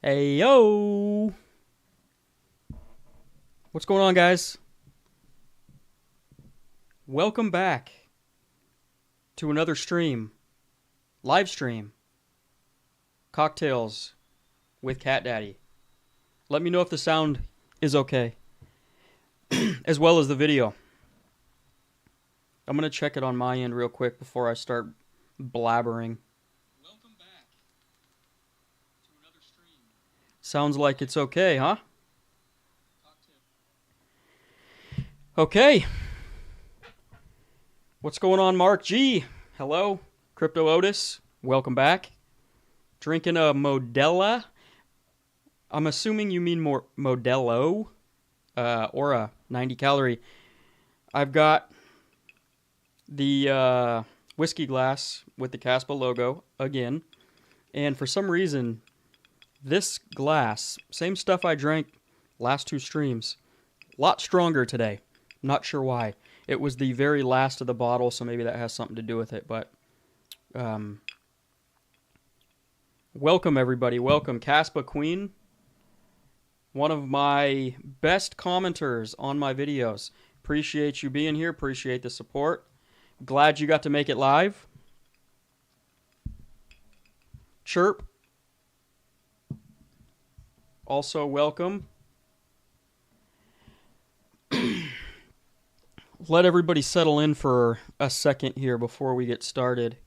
Hey, yo! What's going on, guys? Welcome back to another stream. Live stream. Cocktails with Cat Daddy. Let me know if the sound is okay, as well as the video. I'm going to check it on my end real quick before I start blabbering. Welcome back to another stream. Sounds like it's okay, huh? Okay. What's going on, Mark G? Hello. Crypto Otis. Welcome back. Drinking a Modella. I'm assuming you mean more Modelo or a 90 calorie. I've got the whiskey glass with the Caspa logo again. And for some reason, this glass, same stuff I drank last two streams, a lot stronger today. Not sure why. It was the very last of the bottle, so maybe that has something to do with it. But welcome, everybody. Welcome, Caspa Queen. One of my best commenters on my videos. Appreciate you being here. Appreciate the support. Glad you got to make it live. Chirp. Also welcome. Let everybody settle in for a second here before we get started.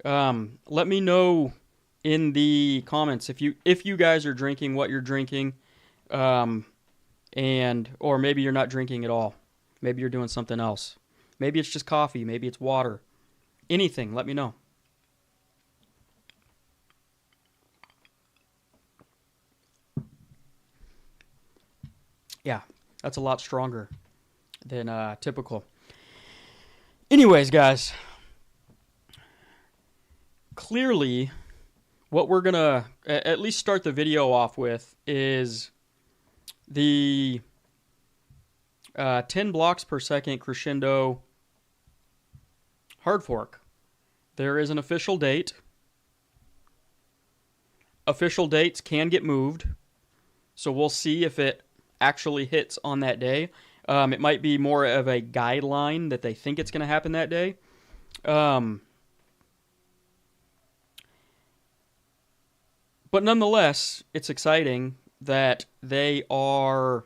Let me know in the comments if you guys are drinking, what you're drinking, or maybe you're not drinking at all. Maybe you're doing something else. Maybe it's just coffee. Maybe it's water. Anything. Let me know. Yeah, that's a lot stronger than typical. Anyways, guys, clearly what we're going to at least start the video off with is the 10 blocks per second crescendo hard fork. There is an official date. Official dates can get moved, so we'll see if it actually hits on that day. It might be more of a guideline that they think it's going to happen that day. But nonetheless, it's exciting that they are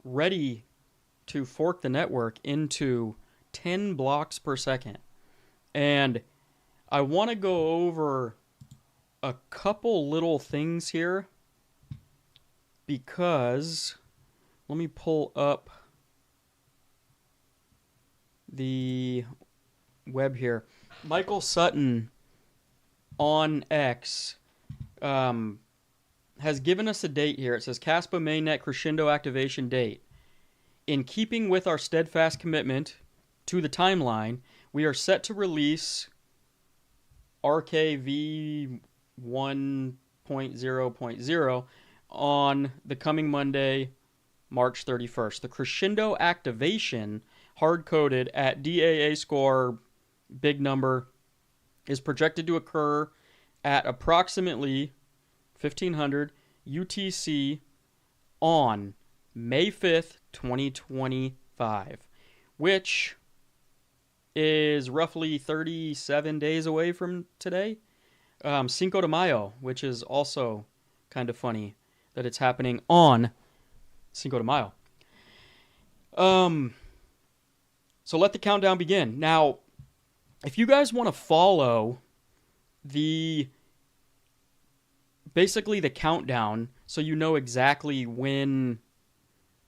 ready to fork the network into 10 blocks per second. And I want to go over a couple little things here, because let me pull up the web here. Michael Sutton on X has given us a date here. It says Caspa mainnet crescendo activation date. In keeping with our steadfast commitment to the timeline, we are set to release RKV 1.0.0 on the coming Monday, March 31st. The crescendo activation, hard-coded at DAA score big number, is projected to occur at approximately 1500 UTC on May 5th, 2025, which is roughly 37 days away from today. Cinco de Mayo, which is also kind of funny that it's happening on Cinco de Mayo. So let the countdown begin. Now, if you guys want to follow basically the countdown, so you know exactly when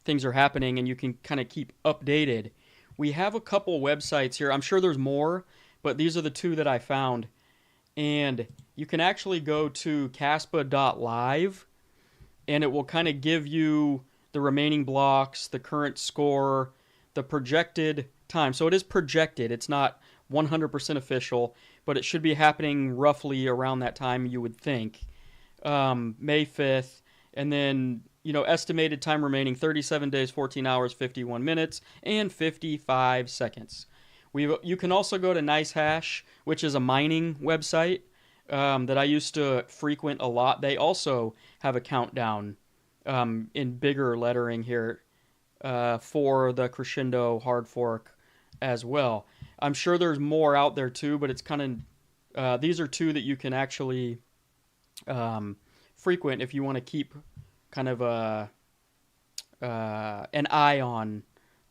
things are happening and you can kind of keep updated, we have a couple websites here. I'm sure there's more, but these are the two that I found. And you can actually go to caspa.live, and it will kind of give you the remaining blocks, the current score, the projected time. So it is projected. It's not 100% official, but it should be happening roughly around that time, you would think. May 5th, and then, estimated time remaining 37 days, 14 hours, 51 minutes, and 55 seconds. You can also go to NiceHash, which is a mining website. that I used to frequent a lot, they also have a countdown in bigger lettering here for the Crescendo hard fork as well. I'm sure there's more out there too, but it's kind of these are two that you can actually frequent if you want to keep kind of an eye on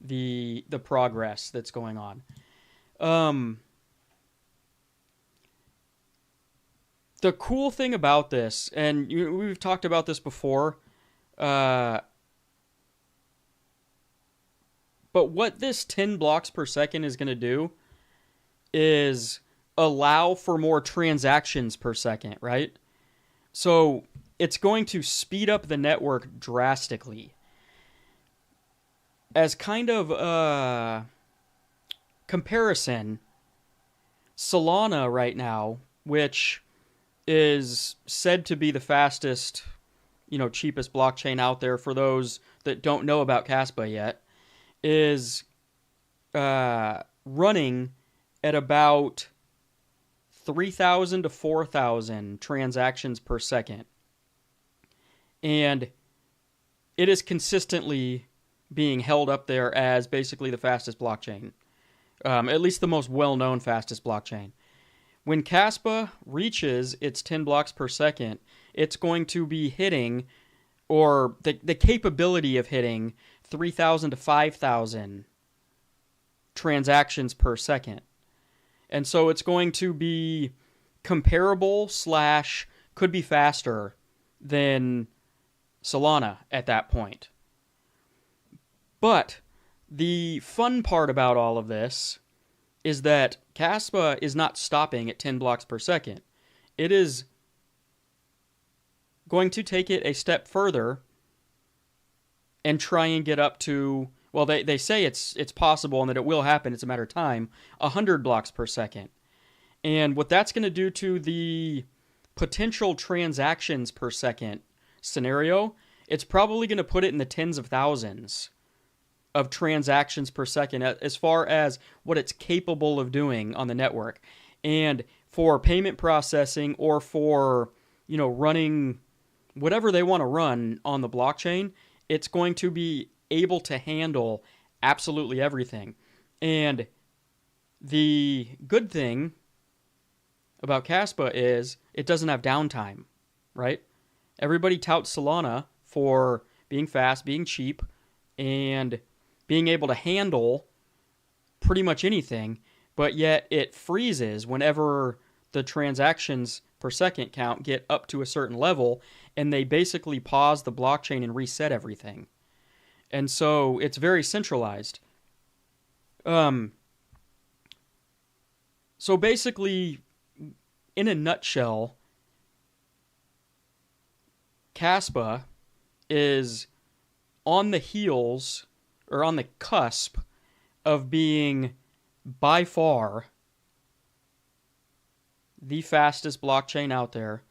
the progress that's going on. Um, the cool thing about this, and we've talked about this before, uh, but what this 10 blocks per second is going to do is allow for more transactions per second, right? So it's going to speed up the network drastically. As kind of a comparison, Solana right now, which is said to be the fastest, cheapest blockchain out there for those that don't know about Caspa yet, is running at about 3,000 to 4,000 transactions per second. And it is consistently being held up there as basically the fastest blockchain, at least the most well-known fastest blockchain. When Caspa reaches its 10 blocks per second, it's going to be hitting, or the capability of hitting, 3,000 to 5,000 transactions per second. And so it's going to be comparable / could be faster than Solana at that point. But the fun part about all of this is that Caspa is not stopping at 10 blocks per second. It is going to take it a step further and try and get up to, well, they say it's possible and that it will happen, it's a matter of time, 100 blocks per second. And what that's going to do to the potential transactions per second scenario, it's probably going to put it in the tens of thousands of transactions per second as far as what it's capable of doing on the network. And for payment processing or for, running whatever they want to run on the blockchain, it's going to be able to handle absolutely everything. And the good thing about Caspa is it doesn't have downtime, right? Everybody touts Solana for being fast, being cheap, and being able to handle pretty much anything, but yet it freezes whenever the transactions per second count get up to a certain level, and they basically pause the blockchain and reset everything. And so it's very centralized. So basically, in a nutshell, Caspa is on the heels, or on the cusp, of being by far the fastest blockchain out there.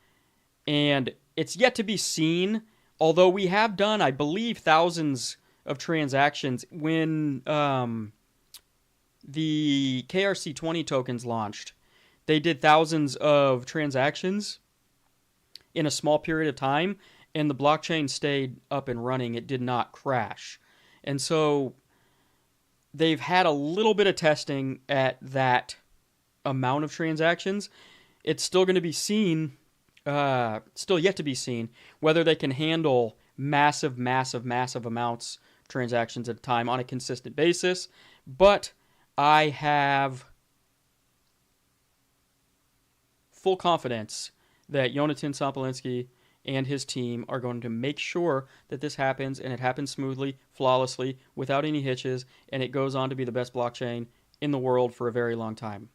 And it's yet to be seen, although we have done, I believe, thousands of transactions when the KRC20 tokens launched. They did thousands of transactions in a small period of time, and the blockchain stayed up and running. It did not crash. And so they've had a little bit of testing at that amount of transactions. It's still going to be seen, still yet to be seen, whether they can handle massive amounts of transactions at a time on a consistent basis. But I have full confidence that Jonathan Sampolinski and his team are going to make sure that this happens, and it happens smoothly, flawlessly, without any hitches, and it goes on to be the best blockchain in the world for a very long time.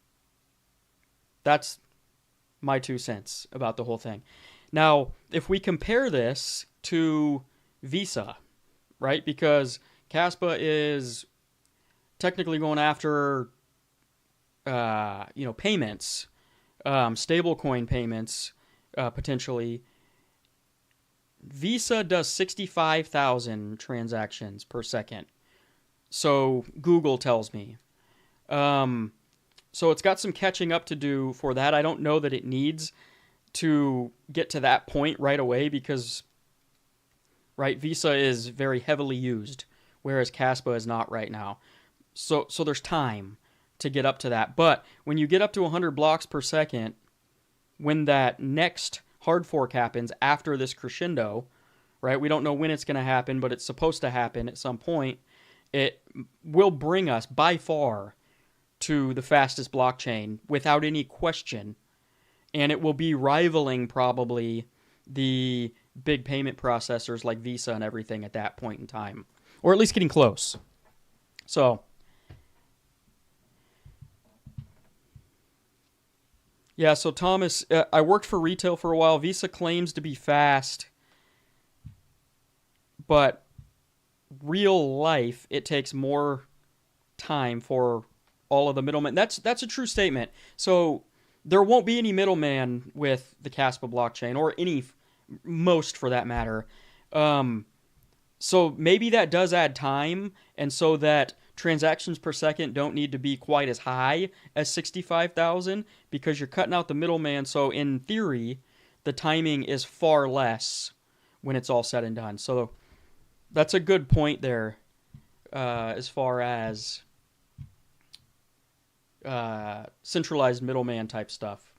That's my 2 cents about the whole thing. Now, if we compare this to Visa, right? Because Caspa is technically going after, payments, stablecoin payments, potentially. Visa does 65,000 transactions per second. So Google tells me. So it's got some catching up to do for that. I don't know that it needs to get to that point right away because, right, Visa is very heavily used, whereas Caspa is not right now. So there's time to get up to that. But when you get up to 100 blocks per second, when that next hard fork happens after this crescendo, right? We don't know when it's going to happen, but it's supposed to happen at some point. It will bring us by far to the fastest blockchain without any question. And it will be rivaling probably the big payment processors like Visa and everything at that point in time, or at least getting close. So, yeah, so Thomas, I worked for retail for a while. Visa claims to be fast, but real life, it takes more time for all of the middlemen. That's a true statement. So there won't be any middleman with the Caspa blockchain, or any, most for that matter. So maybe that does add time, and so that transactions per second don't need to be quite as high as 65,000 because you're cutting out the middleman. So in theory, the timing is far less when it's all said and done. So that's a good point there, as far as centralized middleman type stuff.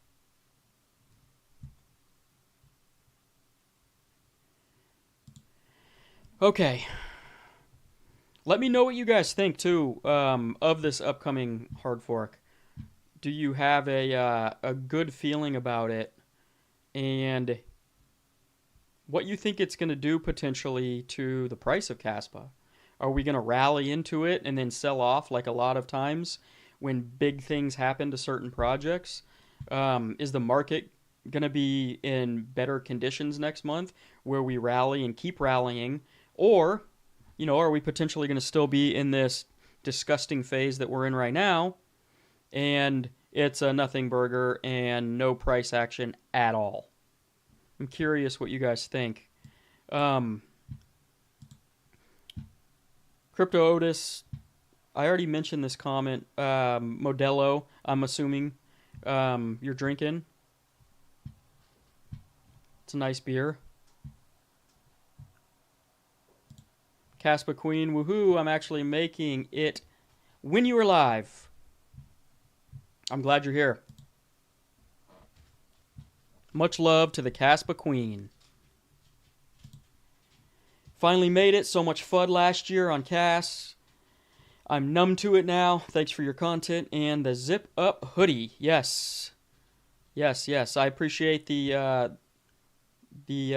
Okay. Let me know what you guys think too, of this upcoming hard fork. Do you have a good feeling about it, and what you think it's going to do potentially to the price of Caspa? Are we going to rally into it and then sell off like a lot of times when big things happen to certain projects? Is the market going to be in better conditions next month where we rally and keep rallying? Or, are we potentially going to still be in this disgusting phase that we're in right now, and it's a nothing burger and no price action at all? I'm curious what you guys think. Crypto Otis, I already mentioned this comment. Modelo, I'm assuming you're drinking. It's a nice beer. Caspa Queen, woohoo, I'm actually making it when you were live. I'm glad you're here. Much love to the Caspa Queen. Finally made it. So much FUD last year on Cas. I'm numb to it now. Thanks for your content. And the zip up hoodie. Yes. Yes. I appreciate the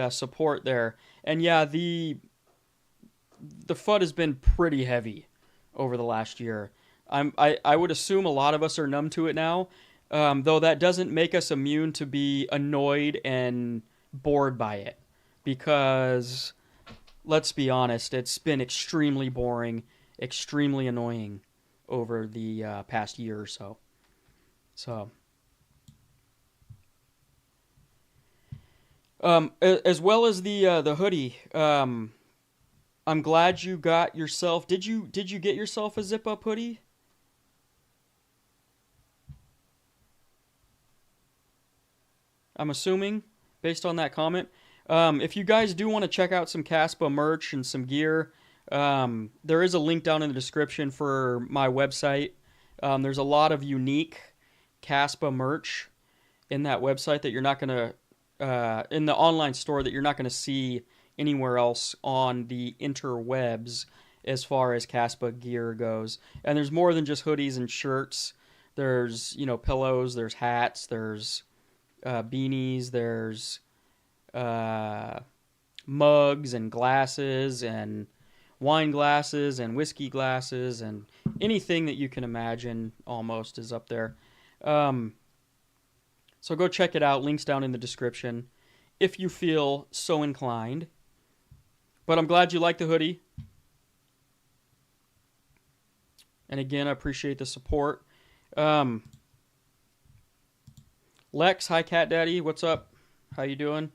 support there. And yeah, the FUD has been pretty heavy over the last year. I would assume a lot of us are numb to it now, though that doesn't make us immune to be annoyed and bored by it. Because, let's be honest, it's been extremely boring, extremely annoying over the past year or so. As well as the hoodie, I'm glad you got yourself. Did you get yourself a zip up hoodie? I'm assuming, based on that comment. If you guys do want to check out some Caspa merch and some gear, there is a link down in the description for my website. There's a lot of unique Caspa merch in that website that you're not going to, in the online store, that you're not going to see anywhere else on the interwebs as far as Caspa gear goes. And there's more than just hoodies and shirts. There's, pillows, there's hats, there's beanies, there's mugs and glasses and wine glasses and whiskey glasses, and anything that you can imagine almost is up there. So go check it out. Links down in the description if you feel so inclined. But I'm glad you like the hoodie. And again, I appreciate the support. Lex, hi Cat Daddy, what's up? How you doing?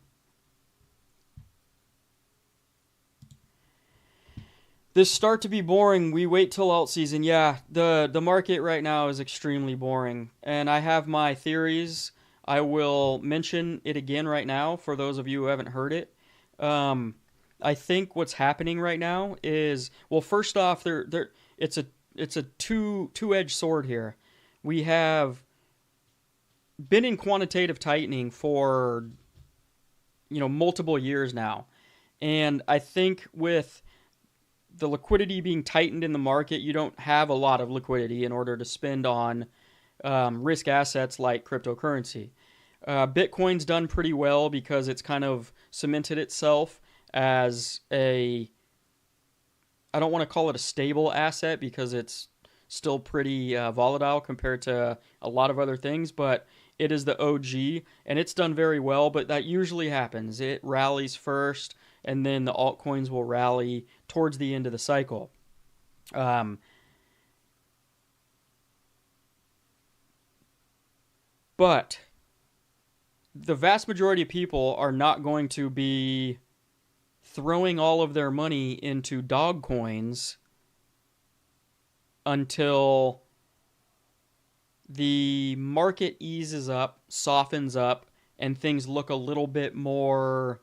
This start to be boring. We wait till alt season. Yeah, the market right now is extremely boring, and I have my theories. I will mention it again right now for those of you who haven't heard it. Um, I think what's happening right now is, well, first off, it's a it's a two-edged sword here. We have been in quantitative tightening for multiple years now, and I think with the liquidity being tightened in the market, you don't have a lot of liquidity in order to spend on risk assets like cryptocurrency. Bitcoin's done pretty well because it's kind of cemented itself as I don't want to call it a stable asset because it's still pretty volatile compared to a lot of other things, but it is the OG and it's done very well. But that usually happens. It rallies first and then the altcoins will rally towards the end of the cycle. Um, but the vast majority of people are not going to be throwing all of their money into dog coins until the market eases up, softens up, and things look a little bit more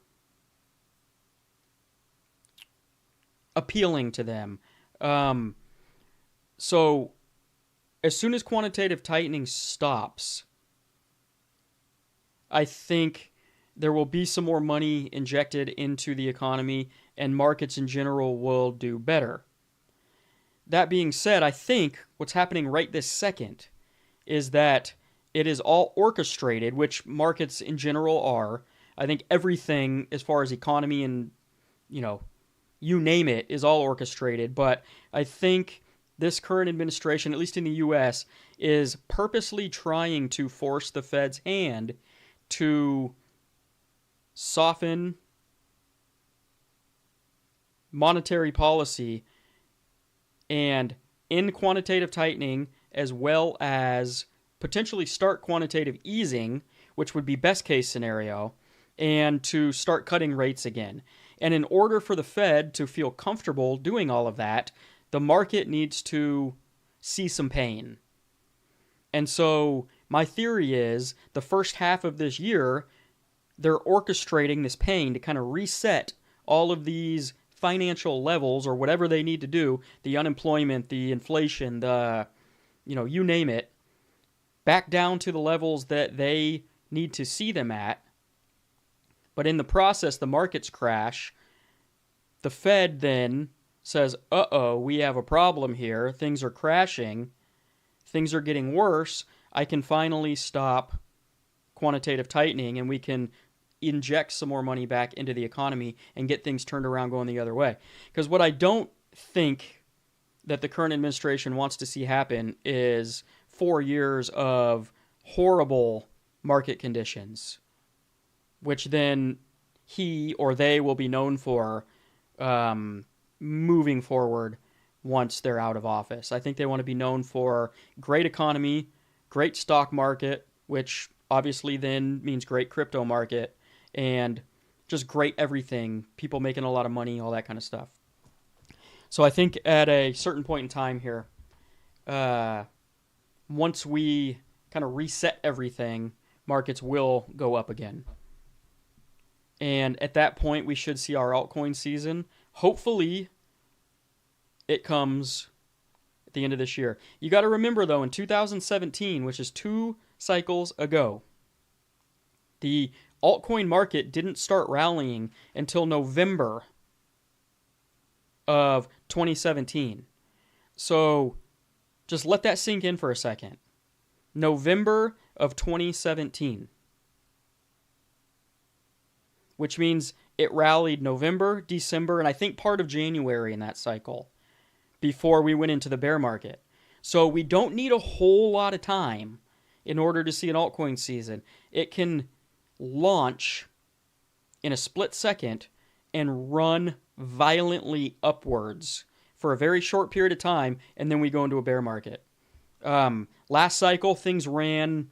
appealing to them. Um, so, as soon as quantitative tightening stops, I think there will be some more money injected into the economy and markets in general will do better. That being said, I think what's happening right this second is that it is all orchestrated, which markets in general are. I think everything as far as economy and, you know, you name it, is all orchestrated. But I think this current administration, at least in the U.S., is purposely trying to force the Fed's hand to soften monetary policy and end quantitative tightening, as well as potentially start quantitative easing, which would be best case scenario, and to start cutting rates again. And in order for the Fed to feel comfortable doing all of that, the market needs to see some pain. And so my theory is the first half of this year, they're orchestrating this pain to kind of reset all of these financial levels or whatever they need to do, the unemployment, the inflation, you name it, back down to the levels that they need to see them at. But in the process, the markets crash. The Fed then says, uh-oh, we have a problem here. Things are crashing. Things are getting worse. I can finally stop quantitative tightening and we can inject some more money back into the economy and get things turned around going the other way. Because what I don't think that the current administration wants to see happen is 4 years of horrible market conditions, which then he or they will be known for moving forward once they're out of office. I think they want to be known for great economy, great stock market, which obviously then means great crypto market, and just great everything, people making a lot of money, all that kind of stuff. So I think at a certain point in time here, once we kind of reset everything, markets will go up again. And at that point, we should see our altcoin season. Hopefully, it comes at the end of this year. You got to remember, though, in 2017, which is 2 cycles ago, the altcoin market didn't start rallying until November of 2017. So just let that sink in for a second. November of 2017. Which means it rallied November, December, and I think part of January in that cycle before we went into the bear market. So we don't need a whole lot of time in order to see an altcoin season. It can launch in a split second and run violently upwards for a very short period of time, and then we go into a bear market. Last cycle, things ran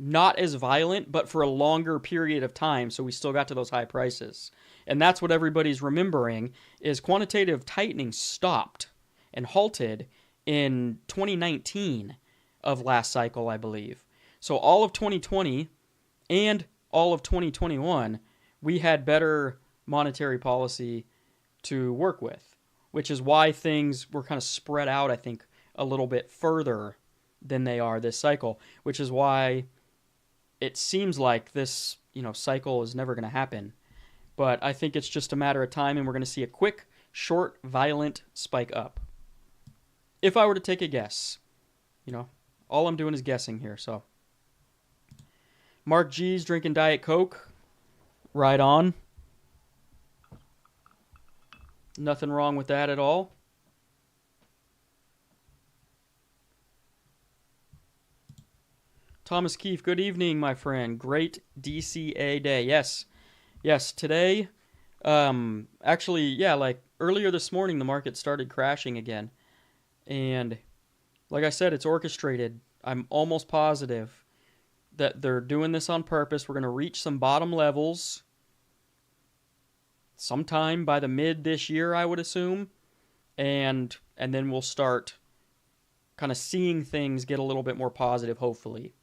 not as violent, but for a longer period of time, so we still got to those high prices. And that's what everybody's remembering, is quantitative tightening stopped and halted in 2019 of last cycle, I believe. So all of 2020 and all of 2021, we had better monetary policy to work with, which is why things were kind of spread out, I think, a little bit further than they are this cycle, which is why it seems like this, cycle is never going to happen. But I think it's just a matter of time, and we're going to see a quick, short, violent spike up. If I were to take a guess, all I'm doing is guessing here. So, Mark G's drinking Diet Coke. Right on. Nothing wrong with that at all. Thomas Keefe, good evening, my friend. Great DCA day. Yes, today, actually, yeah, like earlier this morning, the market started crashing again. And like I said, it's orchestrated. I'm almost positive that they're doing this on purpose. We're going to reach some bottom levels sometime by the mid this year, I would assume. And then we'll start kind of seeing things get a little bit more positive, hopefully.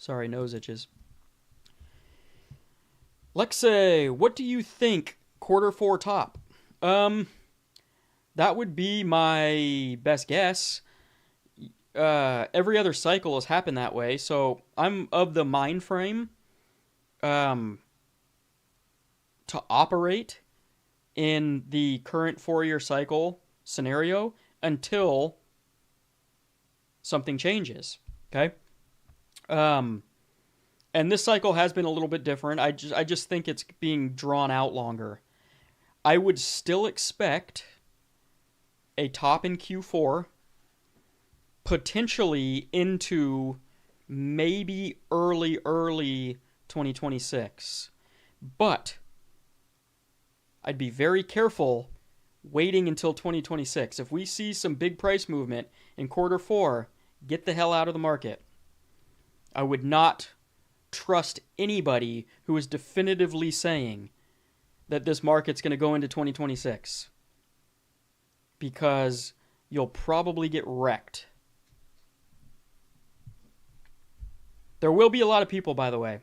Sorry, nose itches. Lexay, what do you think Q4 top? That would be my best guess. Every other cycle has happened that way, so I'm of the mind frame to operate in the current 4-year cycle scenario until something changes. Okay? And this cycle has been a little bit different. I just think it's being drawn out longer. I would still expect a top in Q4, potentially into maybe early 2026. But I'd be very careful waiting until 2026. If we see some big price movement in Q4, get the hell out of the market. I would not trust anybody who is definitively saying that this market's going to go into 2026, because you'll probably get wrecked. There will be a lot of people, by the way.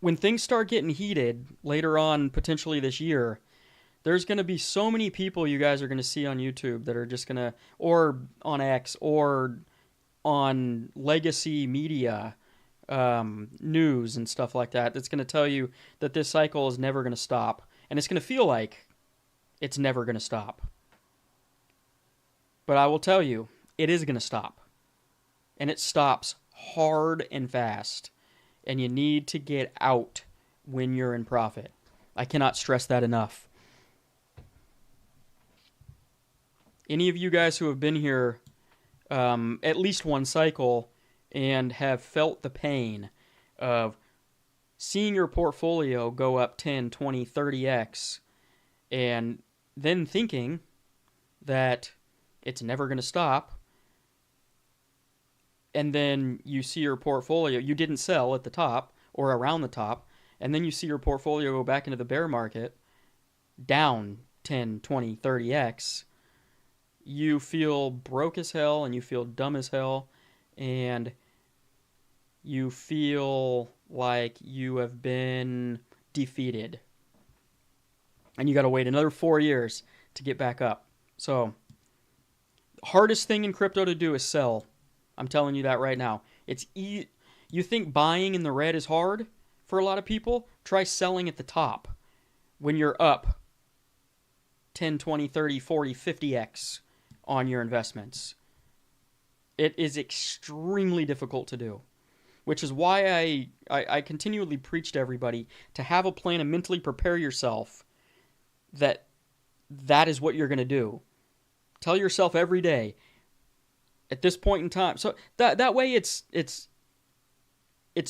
When things start getting heated later on, potentially this year, there's going to be so many people you guys are going to see on YouTube that are just going to, or on X, or on legacy media, news and stuff like that, that's going to tell you that this cycle is never going to stop. And it's going to feel like it's never going to stop. But I will tell you, it is going to stop. And it stops hard and fast. And you need to get out when you're in profit. I cannot stress that enough. Any of you guys who have been here at least one cycle and have felt the pain of seeing your portfolio go up 10, 20, 30x and then thinking that it's never going to stop, and then you see your portfolio, you didn't sell at the top or around the top, and then you see your portfolio go back into the bear market down 10, 20, 30x, you feel broke as hell, and you feel dumb as hell, and you feel like you have been defeated. And you got to wait another 4 years to get back up. So, hardest thing in crypto to do is sell. I'm telling you that right now. You think buying in the red is hard for a lot of people? Try selling at the top when you're up 10, 20, 30, 40, 50x on your investments. It is extremely difficult to do, which is why I continually preach to everybody to have a plan and mentally prepare yourself that is what you're going to do. Tell yourself every day at this point in time. So that way it's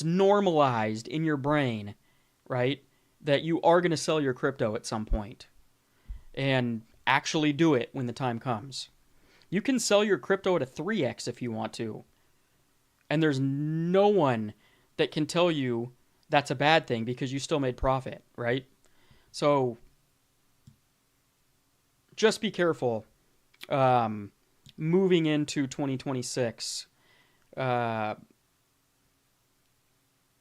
normalized in your brain, right? That you are going to sell your crypto at some point and actually do it when the time comes. You can sell your crypto at a 3x if you want to. And there's no one that can tell you that's a bad thing because you still made profit, right? So just be careful moving into 2026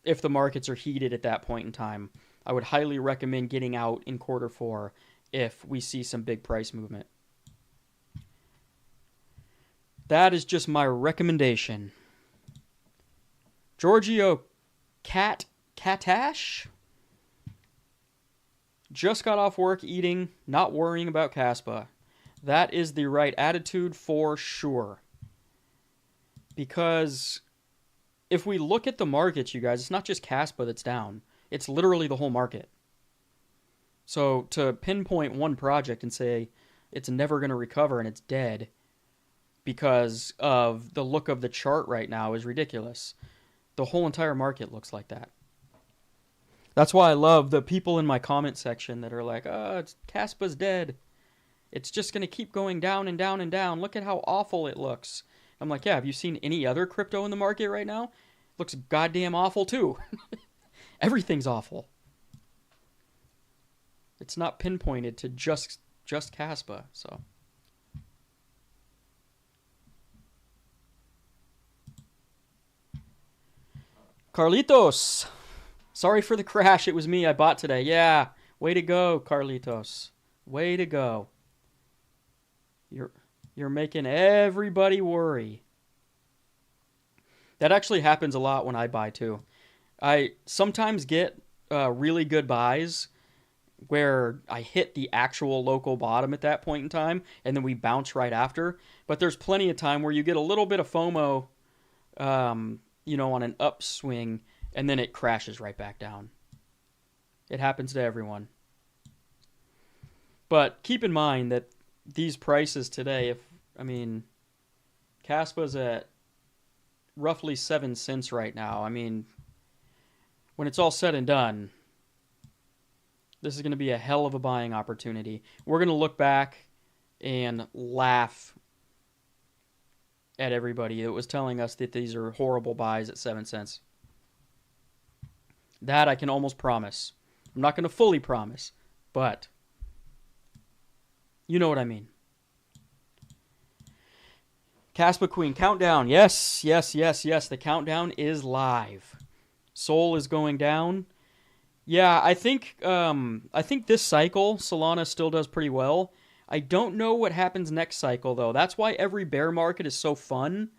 if the markets are heated at that point in time. I would highly recommend getting out in quarter four if we see some big price movement. That is just my recommendation. Giorgio Katash just got off work eating, not worrying about Caspa. That is the right attitude for sure. Because if we look at the markets, you guys, it's not just Caspa that's down. It's literally the whole market. So to pinpoint one project and say it's never going to recover and it's dead because of the look of the chart right now is ridiculous. The whole entire market looks like that. That's why I love the people in my comment section that are like, Caspa's dead. It's just going to keep going down and down and down. Look at how awful it looks. I'm like, yeah, have you seen any other crypto in the market right now? Looks goddamn awful too. Everything's awful. It's not pinpointed to just Caspa, so. Carlitos, sorry for the crash. It was me. I bought today. Yeah, way to go, Carlitos. Way to go. You're making everybody worry. That actually happens a lot when I buy too. I sometimes get really good buys where I hit the actual local bottom at that point in time, and then we bounce right after. But there's plenty of time where you get a little bit of FOMO, on an upswing, and then it crashes right back down. It happens to everyone. But keep in mind that these prices today, Caspa's at roughly 7 cents right now. I mean, when it's all said and done, this is going to be a hell of a buying opportunity. We're going to look back and laugh at everybody that was telling us that these are horrible buys at 7 cents. That I can almost promise. I'm not going to fully promise, but you know what I mean. Caspa Queen, countdown. Yes. The countdown is live. Sol is going down. Yeah, I think this cycle, Solana still does pretty well. I don't know what happens next cycle, though. That's why every bear market is so fun,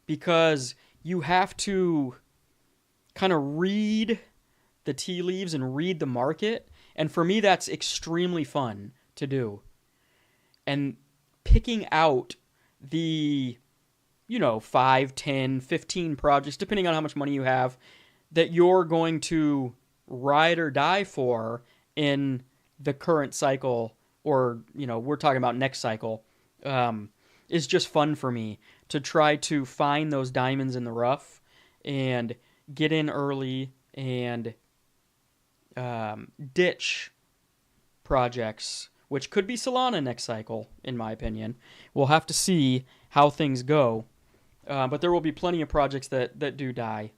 because you have to kind of read the tea leaves and read the market. And for me, that's extremely fun to do. And picking out the, 5, 10, 15 projects, depending on how much money you have, that you're going to ride or die for in the current cycle, or, we're talking about next cycle, is just fun for me to try to find those diamonds in the rough and get in early and ditch projects, which could be Solana next cycle, in my opinion. We'll have to see how things go. But there will be plenty of projects that do die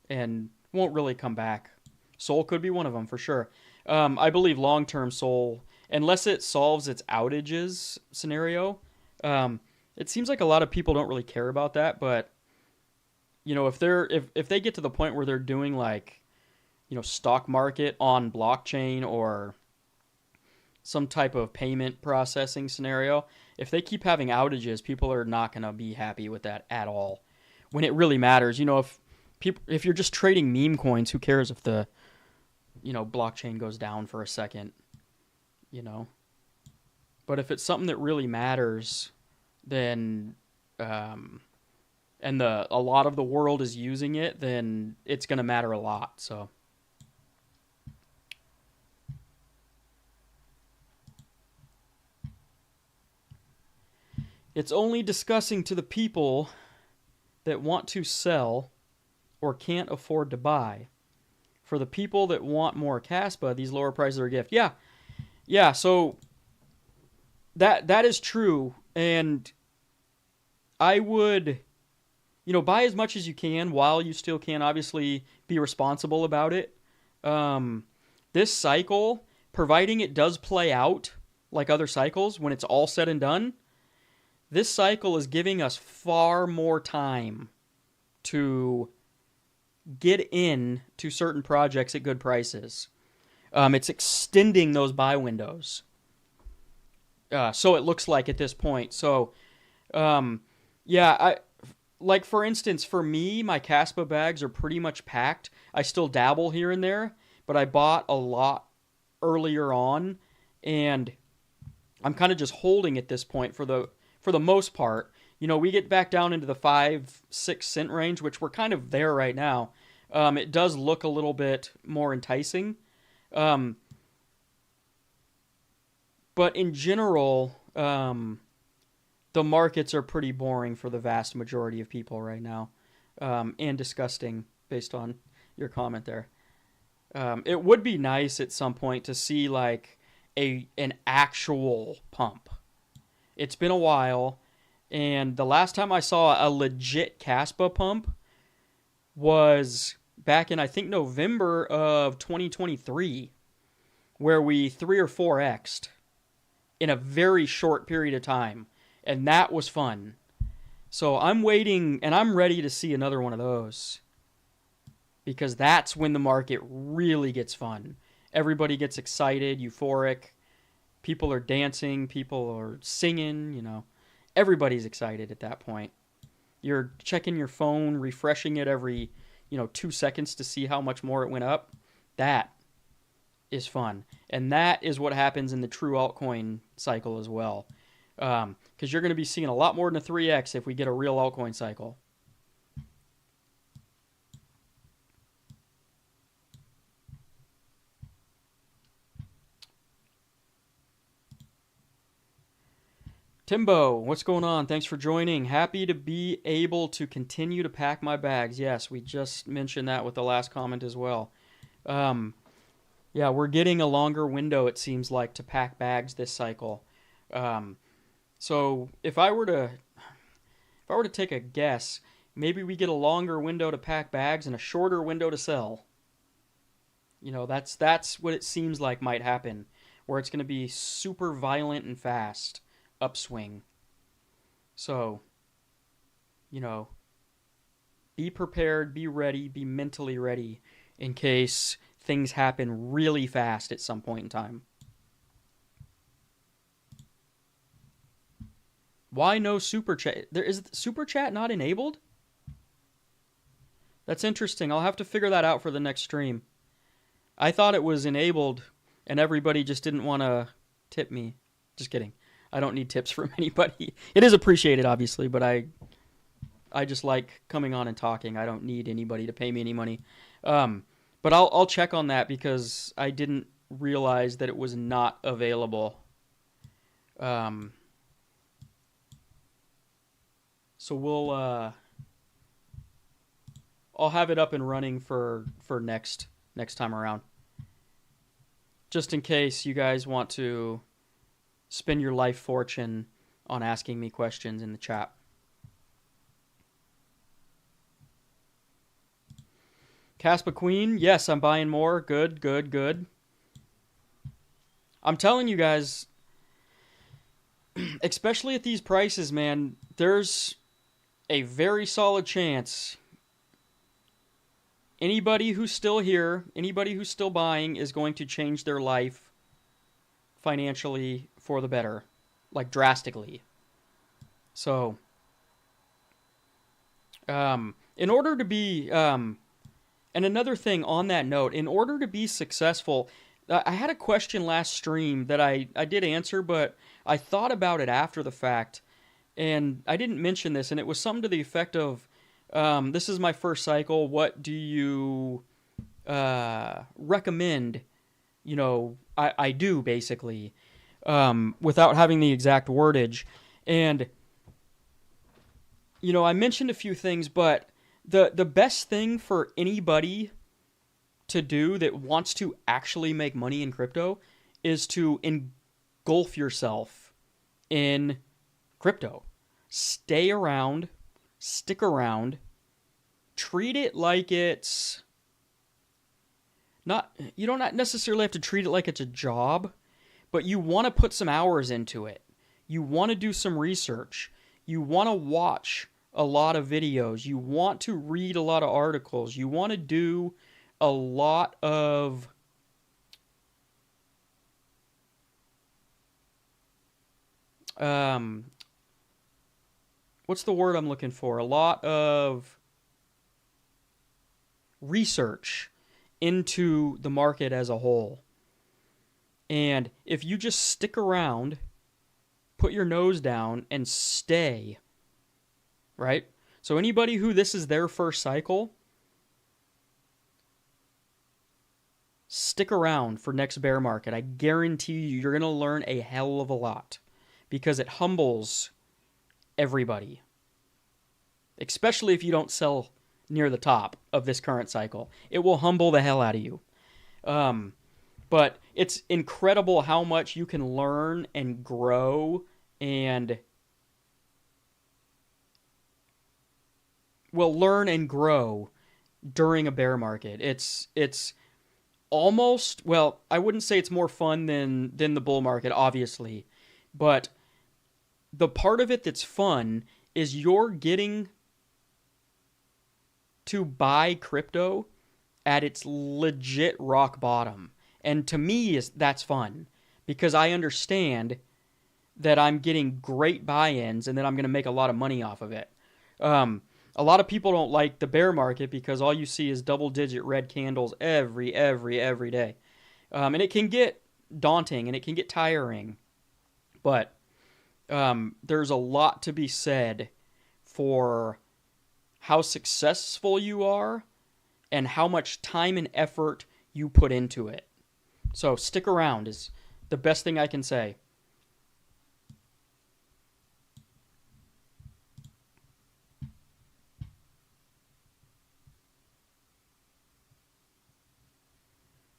and won't really come back. Sol could be one of them, for sure. I believe long-term Sol, unless it solves its outages scenario, it seems like a lot of people don't really care about that. But, if they get to the point where they're doing stock market on blockchain or some type of payment processing scenario, if they keep having outages, people are not going to be happy with that at all. When it really matters, if you're just trading meme coins, who cares if the blockchain goes down for a second, But if it's something that really matters, then and a lot of the world is using it, then it's going to matter a lot. So it's only disgusting to the people that want to sell or can't afford to buy. For the people that want more Caspa, these lower prices are a gift. Yeah, so that is true. And I would, buy as much as you can while you still can obviously be responsible about it. This cycle, providing it does play out like other cycles, when it's all said and done, this cycle is giving us far more time to get in to certain projects at good prices. It's extending those buy windows. So it looks like at this point. So, yeah, like for instance, for me, my Caspa bags are pretty much packed. I still dabble here and there, but I bought a lot earlier on, and I'm kind of just holding at this point for the most part. We get back down into the 5-6 cent range, which we're kind of there right now. It does look a little bit more enticing. But in general, the markets are pretty boring for the vast majority of people right now, and disgusting based on your comment there. It would be nice at some point to see like an actual pump. It's been a while, and the last time I saw a legit Caspa pump was back in, I think, November of 2023, where we 3 or 4x'd in a very short period of time, and that was fun. So I'm waiting, and I'm ready to see another one of those, because that's when the market really gets fun. Everybody gets excited, euphoric. People are dancing, people are singing, Everybody's excited at that point. You're checking your phone, refreshing it every, 2 seconds to see how much more it went up. That is fun. And that is what happens in the true altcoin cycle as well. Because you're going to be seeing a lot more than a 3x if we get a real altcoin cycle. Timbo, what's going on? Thanks for joining. Happy to be able to continue to pack my bags. Yes, we just mentioned that with the last comment as well. Yeah, we're getting a longer window, it seems like, to pack bags this cycle. So if I were to take a guess, maybe we get a longer window to pack bags and a shorter window to sell. That's what it seems like might happen, where it's going to be super violent and fast upswing. So, be prepared, be ready, be mentally ready in case things happen really fast at some point in time. Why no super chat? Is super chat not enabled? That's interesting. I'll have to figure that out for the next stream. I thought it was enabled and everybody just didn't want to tip me. Just kidding. I don't need tips from anybody. It is appreciated, obviously, but I just like coming on and talking. I don't need anybody to pay me any money. But I'll check on that because I didn't realize that it was not available. So I'll have it up and running for next time around. Just in case you guys want to spend your life fortune on asking me questions in the chat. Caspa Queen, yes, I'm buying more. Good. I'm telling you guys, especially at these prices, man, there's a very solid chance anybody who's still here, anybody who's still buying is going to change their life financially for the better, like drastically. So, in order to be, and another thing on that note, in order to be successful, I had a question last stream that I did answer, but I thought about it after the fact, and I didn't mention this, and it was something to the effect of, this is my first cycle, what do you recommend, I do, basically, without having the exact wordage. And, I mentioned a few things, but the best thing for anybody to do that wants to actually make money in crypto is to engulf yourself in crypto. Stay around, stick around, treat it like it's not, you don't necessarily have to treat it like it's a job, but you want to put some hours into it. You want to do some research. You want to watch a lot of videos. You want to read a lot of articles. You want to do a lot of what's the word I'm looking for? A lot of research into the market as a whole. And if you just stick around, put your nose down, and stay, right? So anybody who this is their first cycle, stick around for next bear market. I guarantee you, you're going to learn a hell of a lot because it humbles everybody, especially if you don't sell near the top of this current cycle. It will humble the hell out of you. But it's incredible how much you can learn and grow and learn and grow during a bear market. It's almost, well, I wouldn't say it's more fun than the bull market, obviously, but the part of it that's fun is you're getting to buy crypto at its legit rock bottom. And to me, that's fun because I understand that I'm getting great buy-ins and that I'm going to make a lot of money off of it. A lot of people don't like the bear market because all you see is double-digit red candles every day. And it can get daunting and it can get tiring. But there's a lot to be said for how successful you are and how much time and effort you put into it. So stick around is the best thing I can say.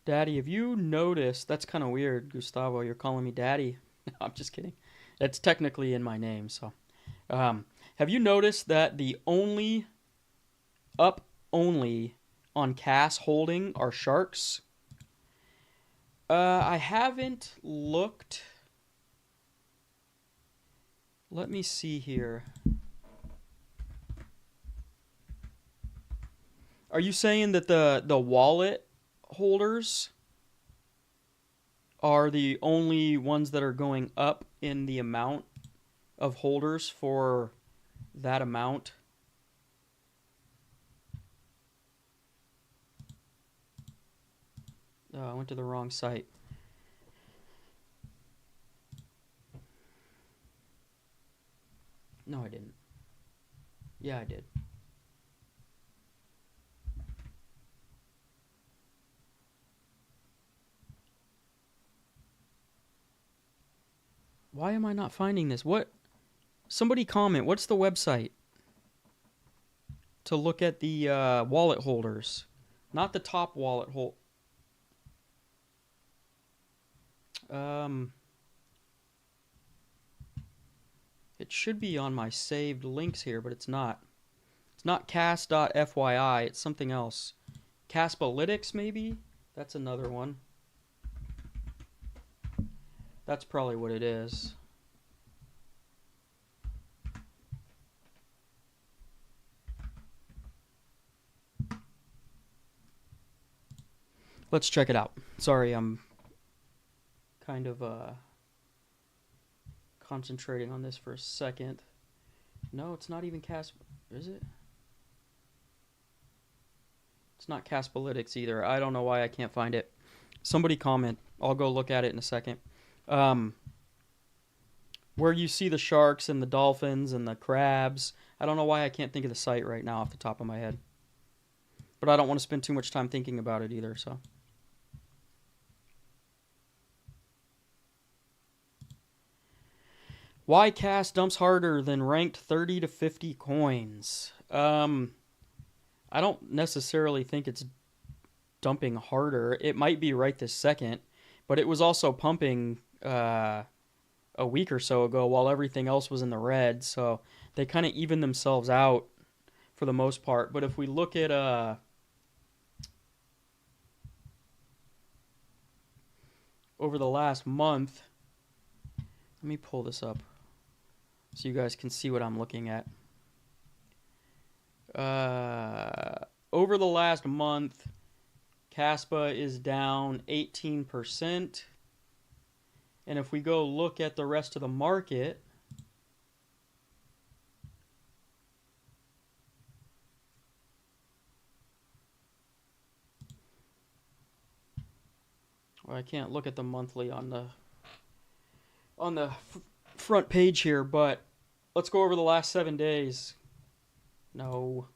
Daddy, have you noticed? That's kind of weird, Gustavo. You're calling me Daddy. No, I'm just kidding. That's technically in my name. So, have you noticed that the only up only on CAS holding are sharks? I haven't looked. Let me see here. Are you saying that the wallet holders are the only ones that are going up in the amount of holders for that amount? Oh, I went to the wrong site. No, I didn't. Yeah, I did. Why am I not finding this? What? Somebody comment. What's the website to look at the wallet holders? Not the top wallet hold. It should be on my saved links here, but it's not. It's not cas.fyi. It's something else. Caspalytics, maybe? That's another one. That's probably what it is. Let's check it out. Sorry, I'm kind of concentrating on this for a second. No, it's not even Caspa. Is it? It's not Caspalytics either. I don't know why I can't find it. Somebody comment. I'll go look at it in a second. Where you see the sharks and the dolphins and the crabs. I don't know why I can't think of the site right now off the top of my head. But I don't want to spend too much time thinking about it either, so. Why CAS dumps harder than ranked 30 to 50 coins? I don't necessarily think it's dumping harder. It might be right this second, but it was also pumping a week or so ago while everything else was in the red, so they kind of even themselves out for the most part. But if we look at over the last month, let me pull this up so you guys can see what I'm looking at. Over the last month, Caspa is down 18%. And if we go look at the rest of the market, well, I can't look at the monthly on the front page here, but let's go over the last 7 days. No.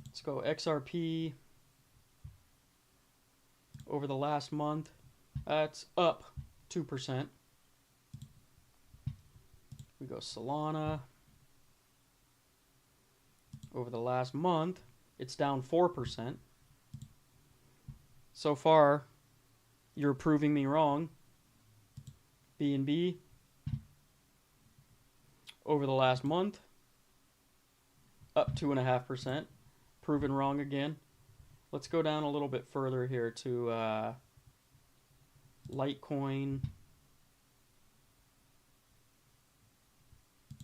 Let's go XRP over the last month. That's up 2%. We go Solana. Over the last month, it's down 4%. So far, you're proving me wrong. BNB over the last month, up 2.5%. Proven wrong again. Let's go down a little bit further here to Litecoin.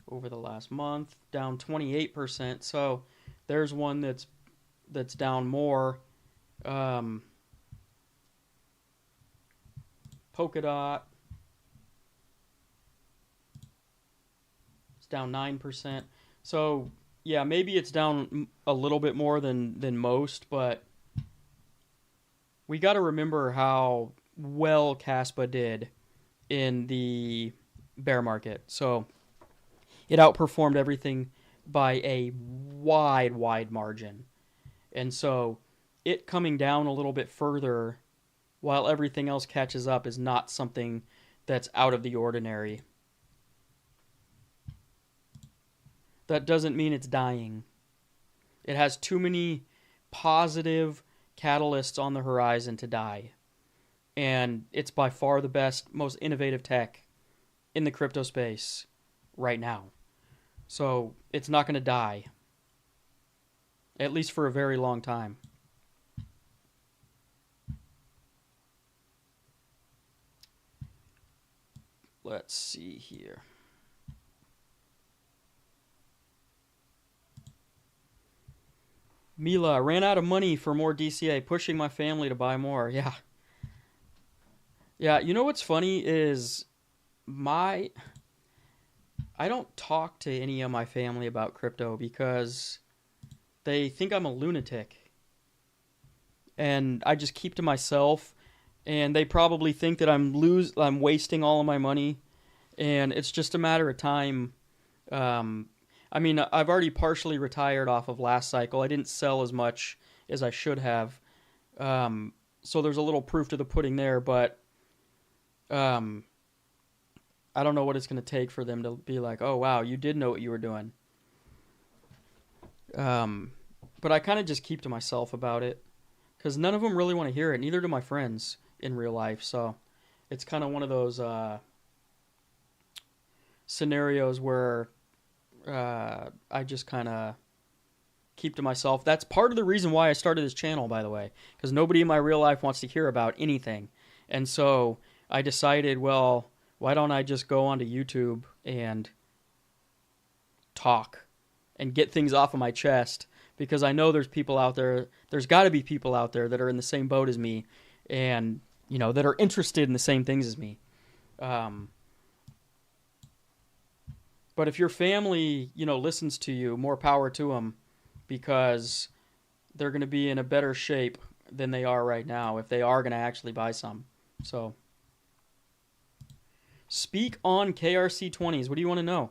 Over the last month, down 28%. So there's one that's down more. Polkadot, it's down 9%. So yeah, maybe it's down a little bit more than most, but we got to remember how well Caspa did in the bear market. So it outperformed everything by a wide margin. And so it coming down a little bit further while everything else catches up is not something that's out of the ordinary. That doesn't mean it's dying. It has too many positive catalysts on the horizon to die. And it's by far the best, most innovative tech in the crypto space right now. So it's not going to die, at least for a very long time. Let's see here. Mila, ran out of money for more DCA, pushing my family to buy more. Yeah. Yeah, you know what's funny is I don't talk to any of my family about crypto because they think I'm a lunatic. And I just keep to myself, and they probably think that I'm wasting all of my money, and it's just a matter of time. I mean, I've already partially retired off of last cycle. I didn't sell as much as I should have. So there's a little proof to the pudding there, but I don't know what it's going to take for them to be like, oh, wow, you did know what you were doing. But I kind of just keep to myself about it because none of them really want to hear it. Neither do my friends in real life. So it's kind of one of those scenarios where I just kind of keep to myself. That's part of the reason why I started this channel, by the way, because nobody in my real life wants to hear about anything. And so I decided, well, why don't I just go onto YouTube and talk and get things off of my chest? Because I know there's people out there, there's got to be people out there that are in the same boat as me and, you know, that are interested in the same things as me. But if your family, you know, listens to you, more power to them, because they're going to be in a better shape than they are right now if they are going to actually buy some. So, speak on KRC20s. What do you want to know?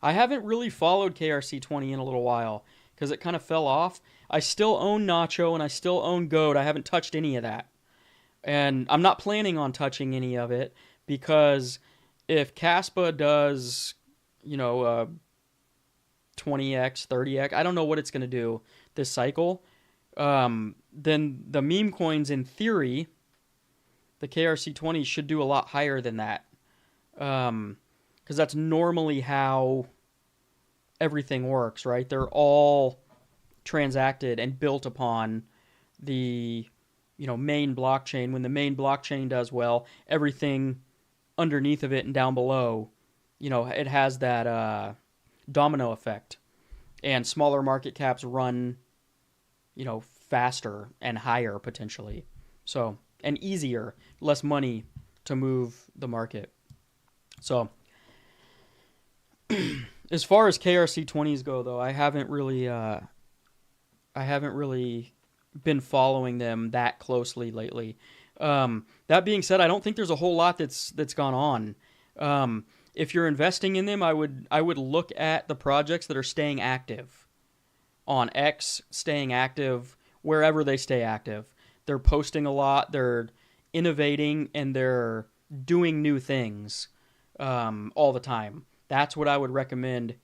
I haven't really followed KRC20 in a little while because it kind of fell off. I still own Nacho and I still own Goat. I haven't touched any of that. And I'm not planning on touching any of it because if Caspa does, you know, 20x, 30x, I don't know what it's going to do this cycle, then the meme coins, in theory, the KRC20 should do a lot higher than that. because that's normally how everything works, right? They're all transacted and built upon the main blockchain. When the main blockchain does well, everything underneath of it and down below, it has that domino effect, and smaller market caps run faster and higher potentially, so, and easier, less money to move the market. So as far as KRC20s go, though, I haven't really been following them that closely lately. That being said, I don't think there's a whole lot that's gone on. If you're investing in them, I would look at the projects that are staying active on X, staying active wherever they stay active. They're posting a lot, they're innovating, and they're doing new things all the time. That's what I would recommend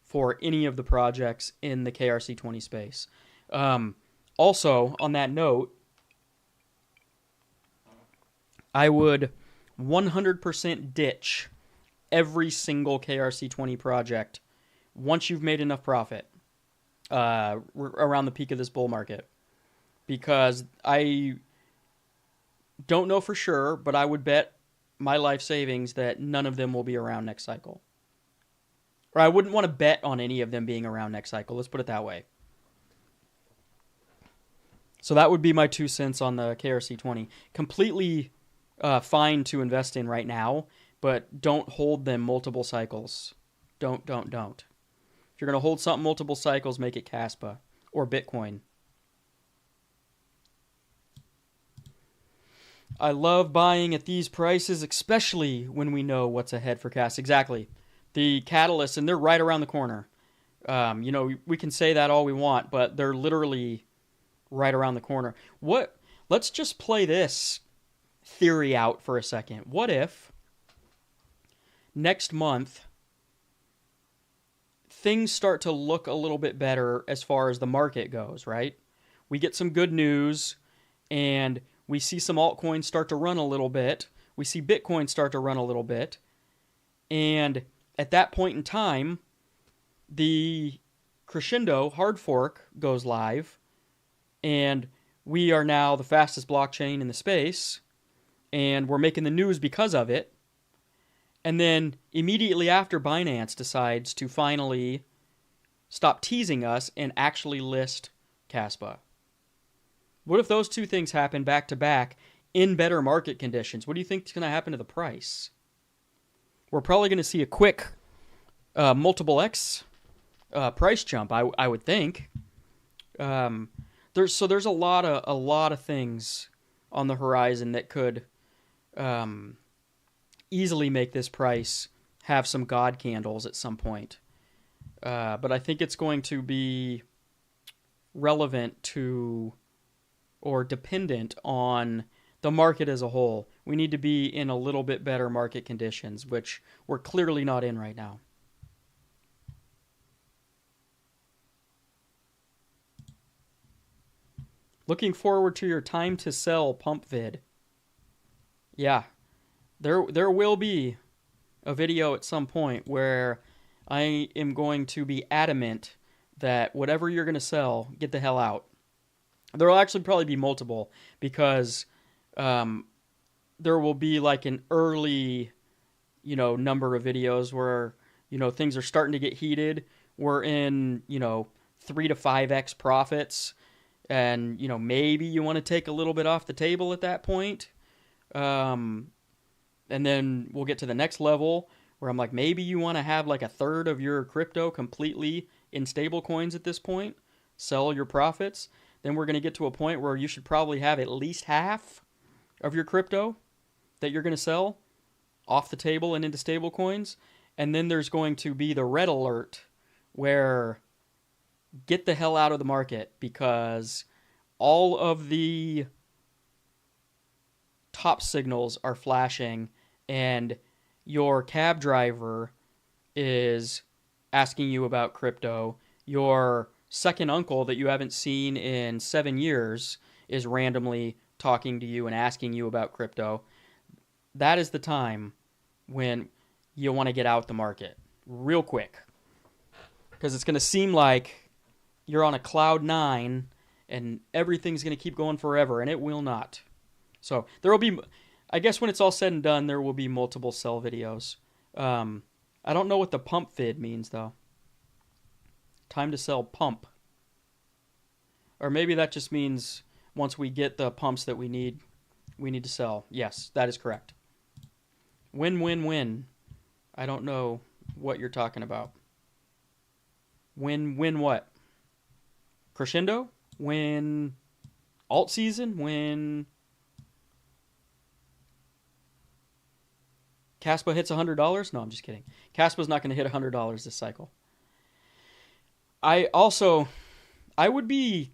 for any of the projects in the KRC20 space. Also, on that note, I would 100% ditch every single KRC20 project once you've made enough profit around the peak of this bull market. Because I don't know for sure, but I would bet my life savings that none of them will be around next cycle. Or I wouldn't want to bet on any of them being around next cycle. Let's put it that way. So that would be my 2 cents on the KRC20. Completely fine to invest in right now, but don't hold them multiple cycles. Don't. If you're going to hold something multiple cycles, make it Caspa or Bitcoin. I love buying at these prices, especially when we know what's ahead for Caspa. Exactly. The catalysts, and they're right around the corner. We can say that all we want, but they're literally right around the corner. Let's just play this theory out for a second. What if next month things start to look a little bit better as far as the market goes, right? We get some good news, and we see some altcoins start to run a little bit. We see Bitcoin start to run a little bit. And at that point in time, the crescendo hard fork goes live, and we are now the fastest blockchain in the space, and we're making the news because of it. And then immediately after, Binance decides to finally stop teasing us and actually list Caspa. What if those two things happen back to back in better market conditions? What do you think is going to happen to the price? We're probably going to see a quick multiple X price jump, I would think. There's a lot of things on the horizon that could easily make this price have some god candles at some point. But I think it's going to be relevant to, or dependent on, the market as a whole. We need to be in a little bit better market conditions, which we're clearly not in right now. Looking forward to your time to sell pump vid. Yeah, there will be a video at some point where I am going to be adamant that whatever you're going to sell, get the hell out. There will actually probably be multiple, because there will be like an early, number of videos where, things are starting to get heated. We're in, 3 to 5x profits. And, maybe you want to take a little bit off the table at that point. And then we'll get to the next level where I'm like, maybe you want to have like a third of your crypto completely in stable coins at this point. Sell your profits. Then we're going to get to a point where you should probably have at least half of your crypto that you're going to sell off the table and into stable coins. And then there's going to be the red alert where get the hell out of the market, because all of the top signals are flashing and your cab driver is asking you about crypto. Your second uncle that you haven't seen in 7 years is randomly talking to you and asking you about crypto. That is the time when you want to get out the market real quick, because it's going to seem like you're on a cloud nine and everything's going to keep going forever, and it will not. So there will be, I guess when it's all said and done, there will be multiple sell videos. I don't know what the pump vid means, though. Time to sell pump. Or maybe that just means once we get the pumps that we need to sell. Yes, that is correct. Win, win, win. I don't know what you're talking about. Win what? Crescendo? Win alt season? Win Caspa hits $100? No, I'm just kidding. Caspa's not going to hit $100 this cycle. I'd be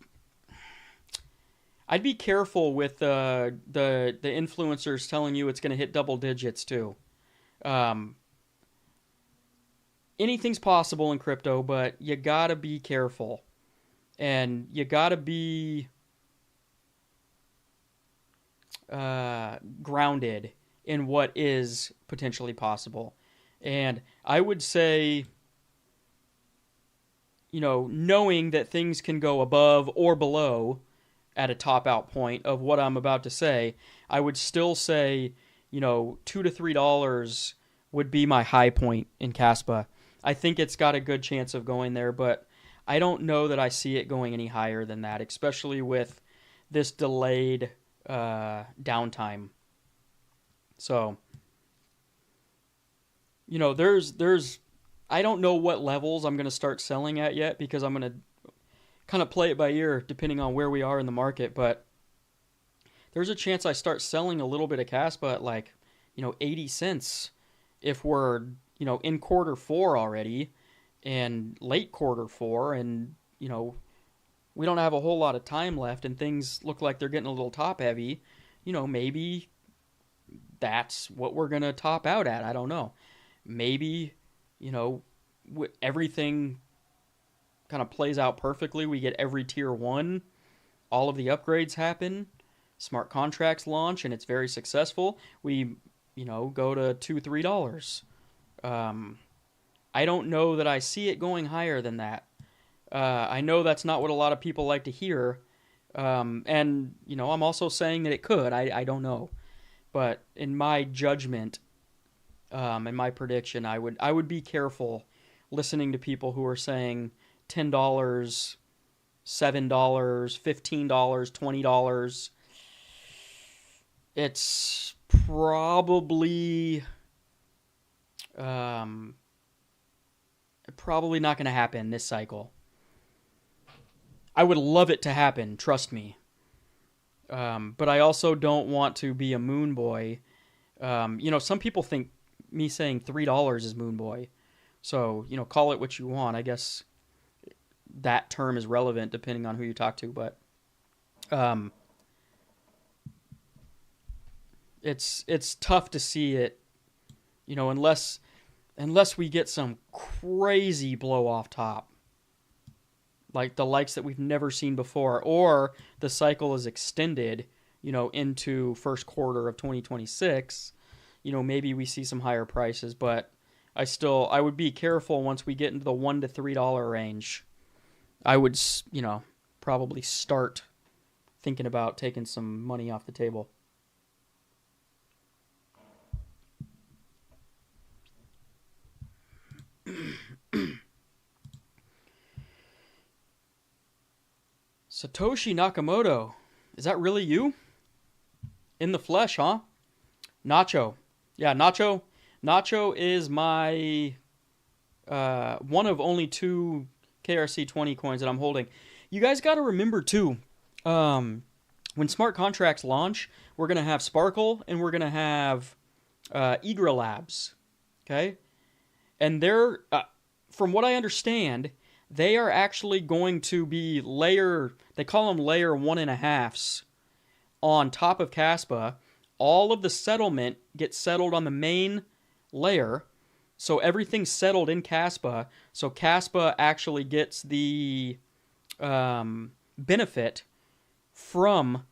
careful with the influencers telling you it's going to hit double digits too. Anything's possible in crypto, but you gotta be careful, and you gotta be grounded in what is potentially possible. And I would say, knowing that things can go above or below at a top out point of what I'm about to say, I would still say, $2 to $3 would be my high point in Caspa. I think it's got a good chance of going there, but I don't know that I see it going any higher than that, especially with this delayed downtime. So, there's I don't know what levels I'm going to start selling at yet, because I'm going to kind of play it by ear depending on where we are in the market, but there's a chance I start selling a little bit of Caspa at 80 cents if we're, in quarter four already and late quarter four, and, we don't have a whole lot of time left and things look like they're getting a little top heavy. Maybe that's what we're going to top out at. I don't know. Maybe, everything kind of plays out perfectly. We get every tier one, all of the upgrades happen, smart contracts launch, and it's very successful. We, go to $2, $3. I don't know that I see it going higher than that. I know that's not what a lot of people like to hear. And, I'm also saying that it could. I don't know. But in my judgment, in my prediction, I would be careful listening to people who are saying $10, $7, $15, $20. It's probably not going to happen this cycle. I would love it to happen, trust me. But I also don't want to be a moon boy. Some people think me saying $3 is moon boy. So, call it what you want. I guess that term is relevant depending on who you talk to, but it's tough to see it, unless we get some crazy blow off top, like the likes that we've never seen before, or the cycle is extended, into first quarter of 2026. Maybe we see some higher prices, but I would be careful once we get into the $1 to $3 range. I would, probably start thinking about taking some money off the table. Satoshi Nakamoto. Is that really you? In the flesh, huh? Nacho. Yeah, Nacho. Nacho is my one of only 2 KRC20 coins that I'm holding. You guys got to remember, too, when smart contracts launch, we're going to have Sparkle and we're going to have Egra Labs. Okay? And they're, from what I understand, they are actually going to be they call them layer 1.5s on top of Caspa. All of the settlement gets settled on the main layer, so everything's settled in Caspa. So Caspa actually gets the benefit from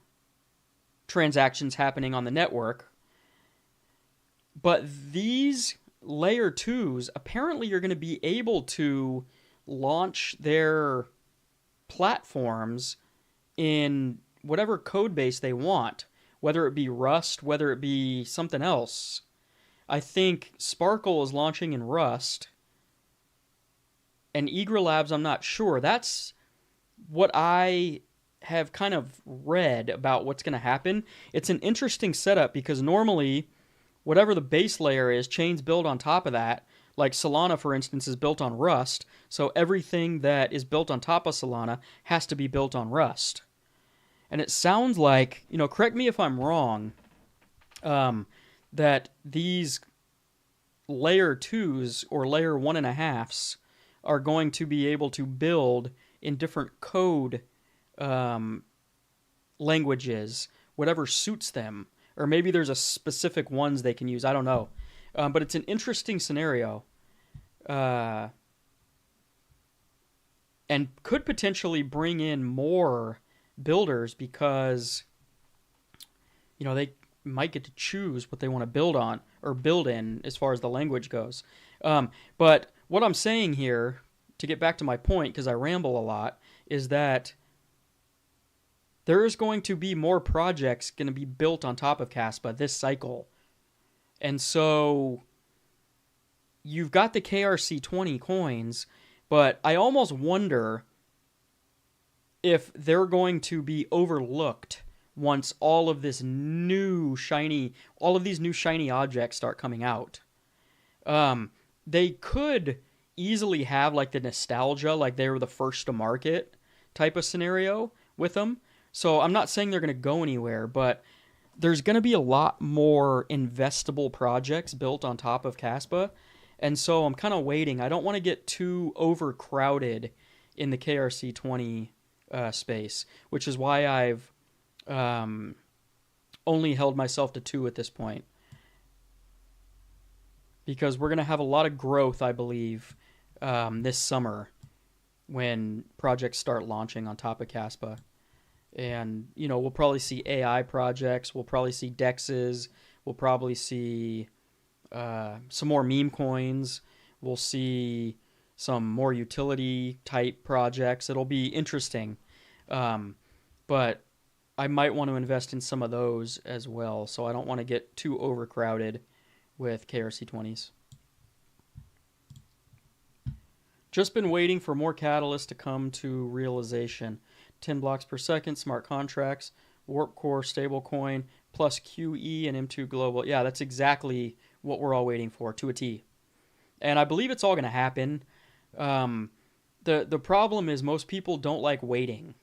transactions happening on the network. But these layer 2s, apparently you're going to be able to launch their platforms in whatever code base they want, whether it be Rust, whether it be something else. I think Sparkle is launching in Rust, and Eager Labs, I'm not sure. That's what I have kind of read about what's going to happen. It's an interesting setup because normally, whatever the base layer is, chains build on top of that. Like Solana, for instance, is built on Rust, so everything that is built on top of Solana has to be built on Rust. And it sounds like, correct me if I'm wrong, that these layer 2s or layer 1.5s are going to be able to build in different code languages, whatever suits them. Or maybe there's a specific ones they can use. I don't know. But it's an interesting scenario. And could potentially bring in more builders because, they might get to choose what they want to build on or build in as far as the language goes. But what I'm saying here, to get back to my point, because I ramble a lot, is that there is going to be more projects going to be built on top of Caspa this cycle. And so you've got the KRC20 coins, but I almost wonder if they're going to be overlooked once all of these new shiny objects start coming out. They could easily have like the nostalgia, like they were the first to market type of scenario with them. So I'm not saying they're going to go anywhere, but there's going to be a lot more investable projects built on top of Caspa. And so I'm kind of waiting. I don't want to get too overcrowded in the KRC20 space, which is why I've only held myself to 2 at this point. Because we're going to have a lot of growth, I believe, this summer when projects start launching on top of Caspa. And, we'll probably see AI projects. We'll probably see DEXs. We'll probably see some more meme coins. We'll see some more utility type projects. It'll be interesting. But I might want to invest in some of those as well. So I don't want to get too overcrowded with KRC20s. Just been waiting for more catalysts to come to realization. 10 blocks per second, smart contracts, Warp Core stablecoin, plus QE and M2 Global. Yeah, that's exactly what we're all waiting for, to a T. And I believe it's all going to happen. The problem is most people don't like waiting.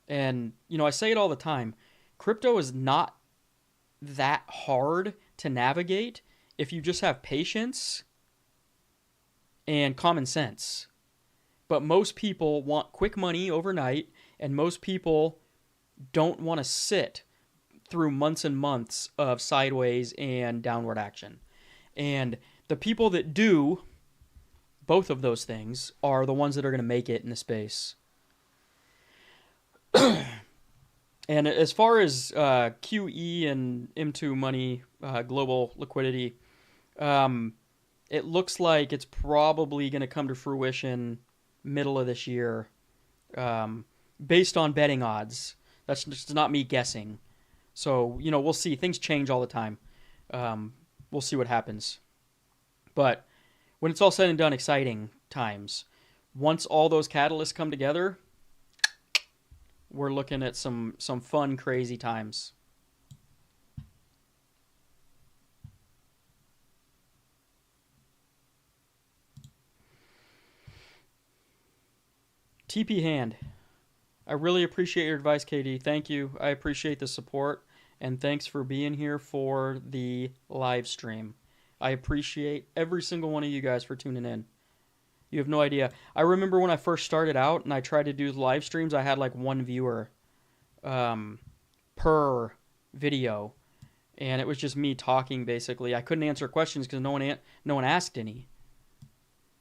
And, I say it all the time. Crypto is not that hard to navigate if you just have patience and common sense. But most people want quick money overnight, and most people don't want to sit through months and months of sideways and downward action. And the people that do both of those things are the ones that are going to make it in the space. And as far as QE and M2 money, global liquidity, it looks like it's probably going to come to fruition middle of this year, based on betting odds. That's just not me guessing. So, we'll see. Things change all the time. We'll see what happens. But when it's all said and done, exciting times. Once all those catalysts come together, we're looking at some fun, crazy times. TP Hand. I really appreciate your advice, KD. Thank you. I appreciate the support, and thanks for being here for the live stream. I appreciate every single one of you guys for tuning in. You have no idea. I remember when I first started out and I tried to do live streams, I had like 1 viewer per video, and it was just me talking basically. I couldn't answer questions because no one asked any.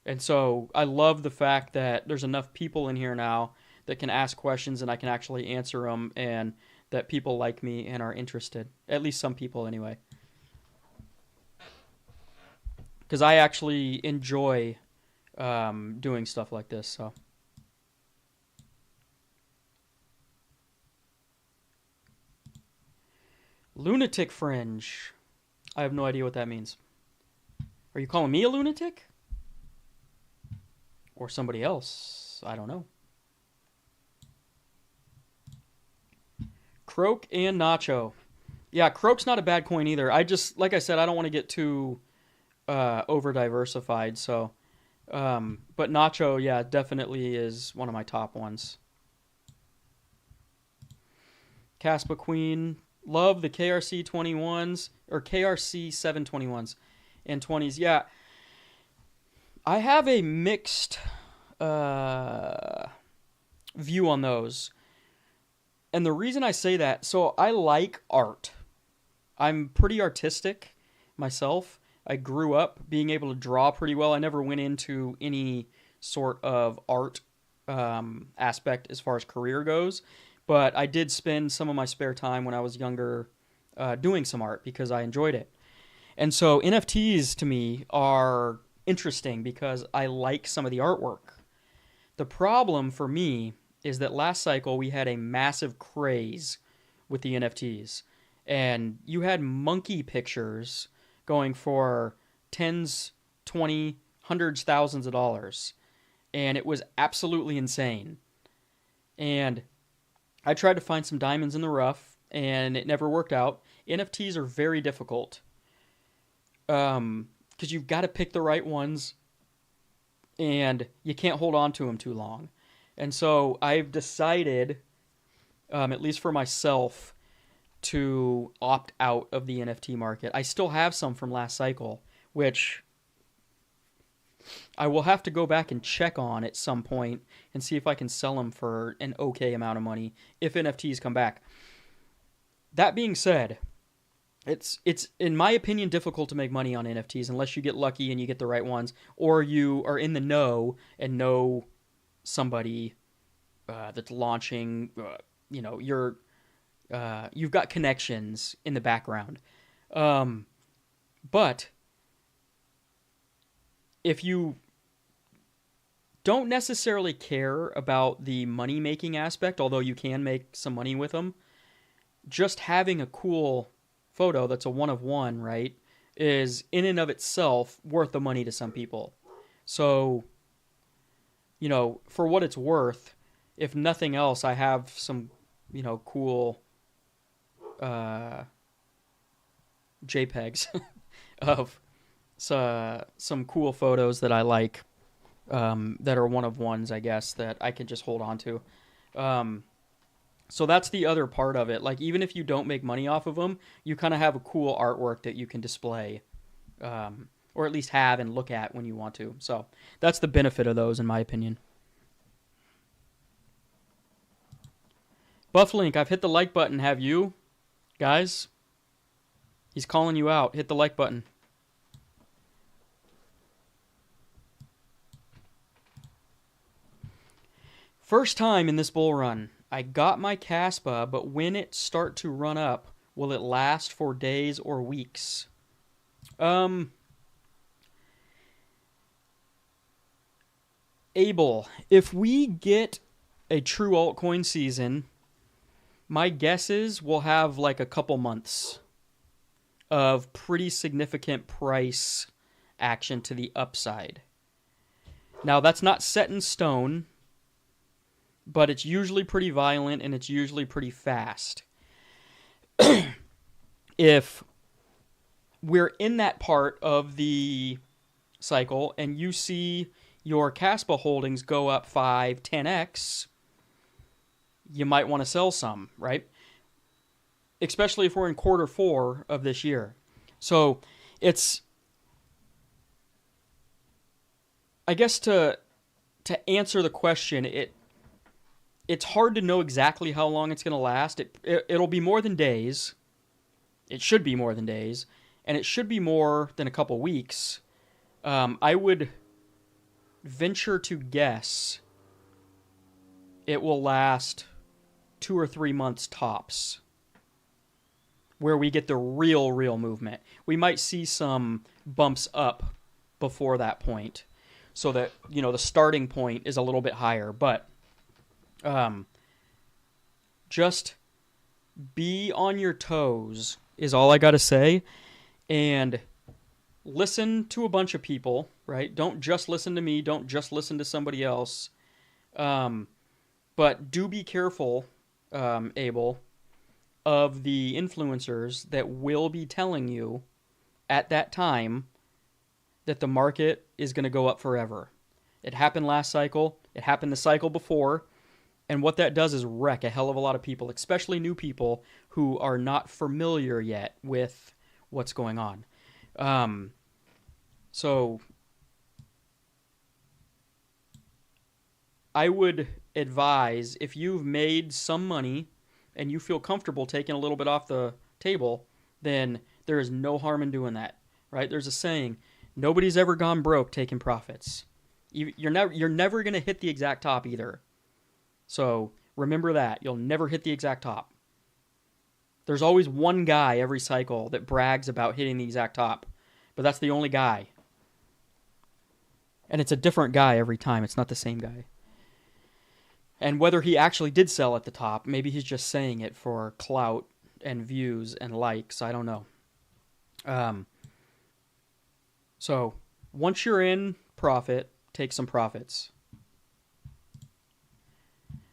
And so I love the fact that there's enough people in here now that can ask questions and I can actually answer them, and that people like me and are interested. At least some people anyway. because I actually enjoy doing stuff like this. So lunatic fringe. I have no idea what that means. Are you calling me a lunatic? Or somebody else? I don't know. Croak and Nacho. Yeah, Croak's not a bad coin either. I just, like I said, I don't want to get too over diversified. So, but Nacho, yeah, definitely is one of my top ones. Caspa Queen. Love the KRC 21s or KRC 721s and 20s. Yeah, I have a mixed view on those. And the reason I say that, so I like art. I'm pretty artistic myself. I grew up being able to draw pretty well. I never went into any sort of art aspect as far as career goes, but I did spend some of my spare time when I was younger doing some art because I enjoyed it. And so NFTs to me are interesting because I like some of the artwork. The problem for me is that last cycle we had a massive craze with the NFTs. And you had monkey pictures going for tens, 20, hundreds, thousands of dollars. And it was absolutely insane. And I tried to find some diamonds in the rough, and it never worked out. NFTs are very difficult because you've got to pick the right ones, and you can't hold on to them too long. And so I've decided, at least for myself, to opt out of the NFT market. I still have some from last cycle, which I will have to go back and check on at some point and see if I can sell them for an okay amount of money if NFTs come back. That being said, it's in my opinion difficult to make money on NFTs unless you get lucky and you get the right ones, or you are in the know and know somebody that's launching. You've got connections in the background. But if you don't necessarily care about the money-making aspect, although you can make some money with them, just having a cool photo that's a one-of-one, right, is in and of itself worth the money to some people. So, for what it's worth, if nothing else, I have some, cool JPEGs of some cool photos that I like, that are one-of-ones, I guess, that I can just hold on to. So that's the other part of it. Like, even if you don't make money off of them, you kind of have a cool artwork that you can display, or at least have and look at when you want to. So that's the benefit of those, in my opinion. Bufflink, I've hit the like button. Have you? Guys? He's calling you out. Hit the like button. First time in this bull run. I got my Caspa, but when it start to run up, will it last for days or weeks? Abel, if we get a true altcoin season, my guess is we'll have like a couple months of pretty significant price action to the upside. Now, that's not set in stone, but it's usually pretty violent and it's usually pretty fast. If we're in that part of the cycle and you see your Caspa holdings go up 5, 10x, you might want to sell some, right? Especially if we're in quarter 4 of this year. So it's, I guess to answer the question, it's hard to know exactly how long it's going to last. It'll be more than days. It should be more than days. And it should be more than a couple weeks. I would venture to guess it will last 2 or 3 months tops, where we get the real movement. We might see some bumps up before that point, so that the starting point is a little bit higher. But um, just be on your toes is all I gotta say, and listen to a bunch of people. Right? Don't just listen to me. Don't just listen to somebody else. Um, but do be careful, Abel, of the influencers that will be telling you at that time that the market is going to go up forever. It happened last cycle. It happened the cycle before. And what that does is wreck a hell of a lot of people, especially new people who are not familiar yet with what's going on. So I would advise, if you've made some money and you feel comfortable taking a little bit off the table, then there is no harm in doing that, right? There's a saying, nobody's ever gone broke taking profits. You're never going to hit the exact top either. So remember that. You'll never hit the exact top. There's always one guy every cycle that brags about hitting the exact top, but that's the only guy. And it's a different guy every time. It's not the same guy. And whether he actually did sell at the top, maybe he's just saying it for clout and views and likes. I don't know. So once you're in profit, take some profits.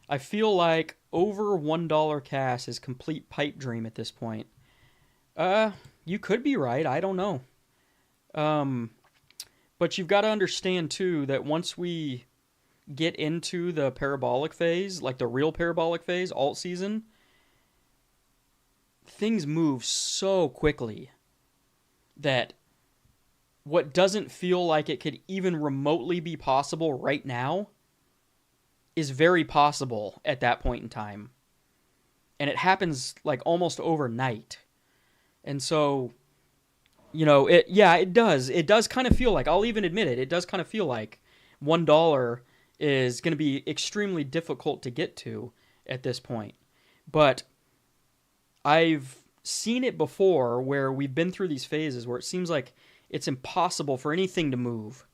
I feel like over $1 CAS is complete pipe dream at this point. You could be right. I don't know. But you've got to understand too that once we get into the parabolic phase, like the real parabolic phase, alt season, things move so quickly that what doesn't feel like it could even remotely be possible right now is very possible at that point in time. And it happens like almost overnight. And so, it does. It does kind of feel like, I'll even admit it, it does kind of feel like $1 is going to be extremely difficult to get to at this point. But I've seen it before where we've been through these phases where it seems like it's impossible for anything to move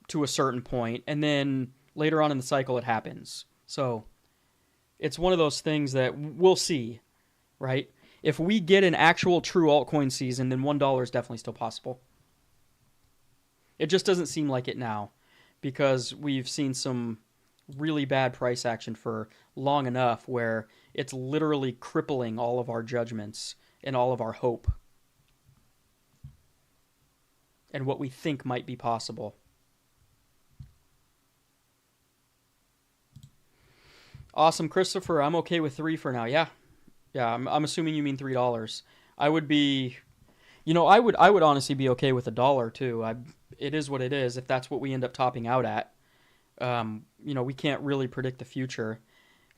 to a certain point, and then later on in the cycle it happens. So it's one of those things that we'll see, right? If we get an actual true altcoin season, then $1 is definitely still possible. It just doesn't seem like it now because we've seen some really bad price action for long enough where it's literally crippling all of our judgments and all of our hope and what we think might be possible. Awesome, Christopher. I'm okay with 3 for now. Yeah. I'm assuming you mean $3. I would be, I would honestly be okay with $1 too. It is what it is. If that's what we end up topping out at, we can't really predict the future.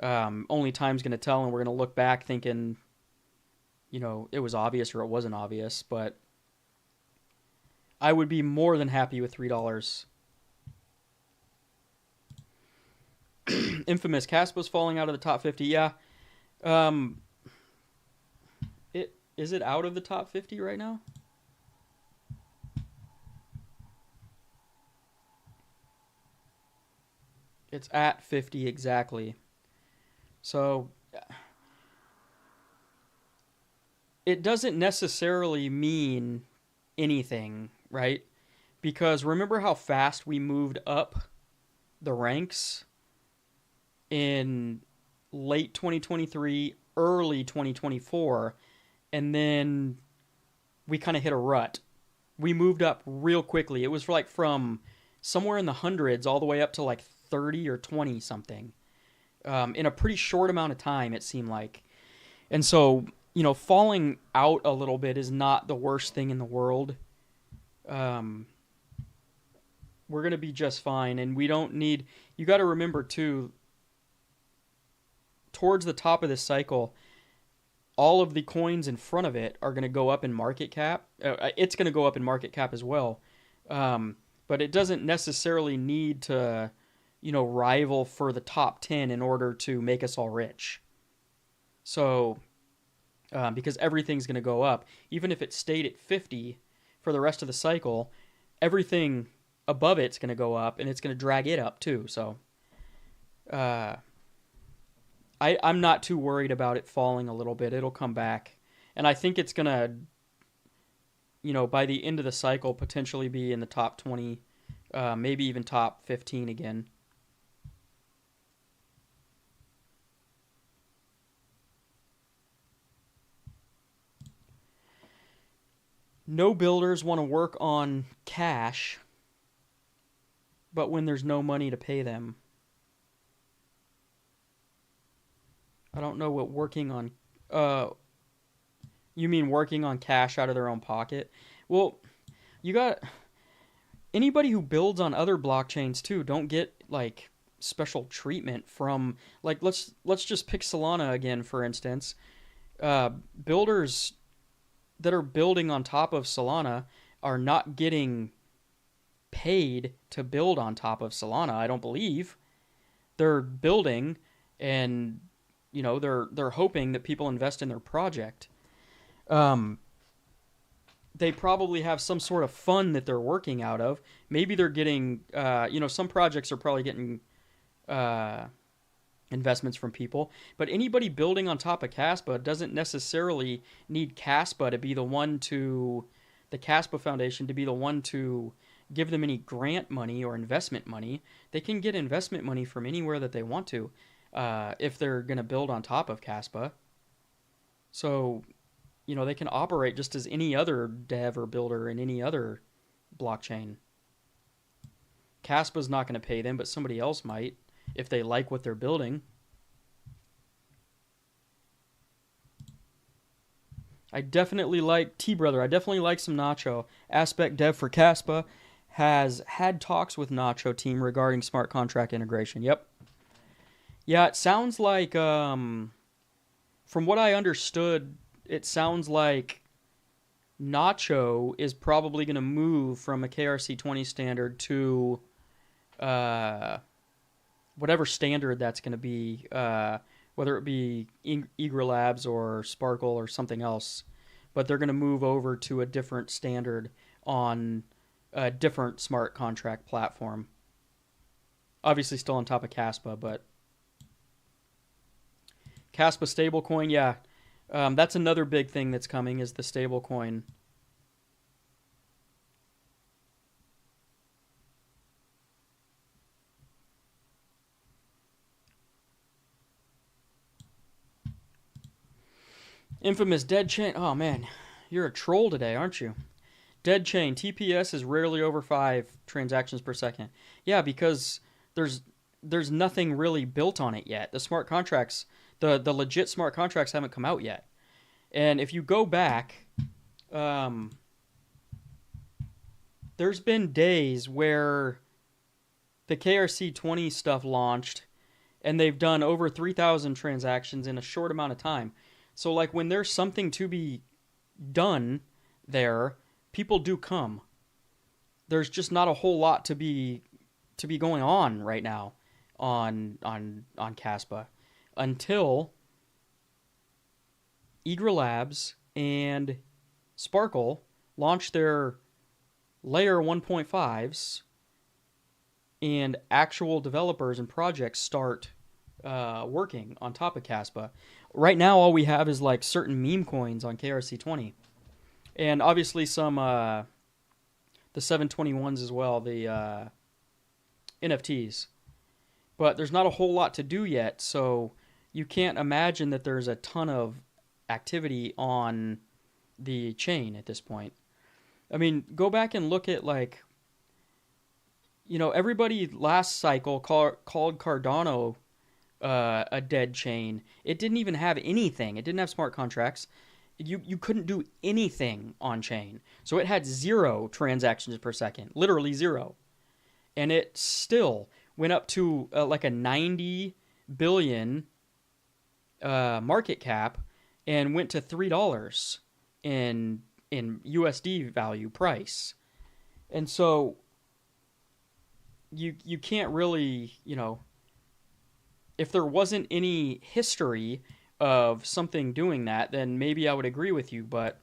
Only time's going to tell, and we're going to look back thinking, it was obvious or it wasn't obvious. But I would be more than happy with $3. Infamous, Caspa's falling out of the top 50. Yeah. Is it out of the top 50 right now? It's at 50 exactly. So it doesn't necessarily mean anything, right? Because remember how fast we moved up the ranks in late 2023, early 2024, and then we kind of hit a rut. We moved up real quickly. It was like from somewhere in the hundreds all the way up to like 30 or 20 something in a pretty short amount of time, it seemed like. And so, falling out a little bit is not the worst thing in the world. We're going to be just fine. And we don't need, you got to remember too, towards the top of this cycle, all of the coins in front of it are going to go up in market cap. It's going to go up in market cap as well. But it doesn't necessarily need to, rival for the top 10 in order to make us all rich. So, because everything's going to go up. Even if it stayed at 50 for the rest of the cycle, everything above it's going to go up, and it's going to drag it up too. So uh, I'm not too worried about it falling a little bit. It'll come back, and I think it's going to, by the end of the cycle, potentially be in the top 20, maybe even top 15 again. No builders want to work on cash, but when there's no money to pay them. I don't know what working on. You mean working on cash out of their own pocket? Well, you got anybody who builds on other blockchains too. Don't get like special treatment from like let's just pick Solana again for instance. Builders that are building on top of Solana are not getting paid to build on top of Solana. I don't believe they're building, and they're hoping that people invest in their project. They probably have some sort of fund that they're working out of. Maybe they're getting, some projects are probably getting investments from people, but anybody building on top of Caspa doesn't necessarily need Caspa to be the one to, the Caspa Foundation to be the one to give them any grant money or investment money. They can get investment money from anywhere that they want to if they're going to build on top of Caspa. So, they can operate just as any other dev or builder in any other blockchain. Caspa's not going to pay them, but somebody else might if they like what they're building. I definitely like T-Brother. I definitely like some Nacho. Aspect Dev for Caspa has had talks with Nacho team regarding smart contract integration. Yep. Yeah, it sounds like, from what I understood, it sounds like Nacho is probably going to move from a KRC20 standard to whatever standard that's going to be, whether it be Eager Labs or Sparkle or something else. But they're going to move over to a different standard on a different smart contract platform. Obviously still on top of Caspa, but Caspa stablecoin, yeah. That's another big thing that's coming is the stablecoin. Infamous dead chain. Oh man, you're a troll today, aren't you? Dead chain TPS is rarely over 5 transactions per second. Yeah, because there's nothing really built on it yet. The smart contracts, the legit smart contracts haven't come out yet. And if you go back, there's been days where the KRC20 stuff launched, and they've done over 3,000 transactions in a short amount of time. So, like, when there's something to be done there, people do come. There's just not a whole lot to be going on right now on Caspa until Eager Labs and Sparkle launch their layer 1.5s and actual developers and projects start working on top of Caspa. Right now, all we have is like certain meme coins on KRC20, and obviously some the 721s as well, the NFTs. But there's not a whole lot to do yet, so you can't imagine that there's a ton of activity on the chain at this point. I mean, go back and look at like, everybody last cycle called Cardano a dead chain. It didn't even have anything. It didn't have smart contracts. You couldn't do anything on chain. So it had 0 transactions per second, literally 0. And it still went up to like a 90 billion market cap and went to $3 in USD value price. And so you can't really, if there wasn't any history of something doing that, then maybe I would agree with you. But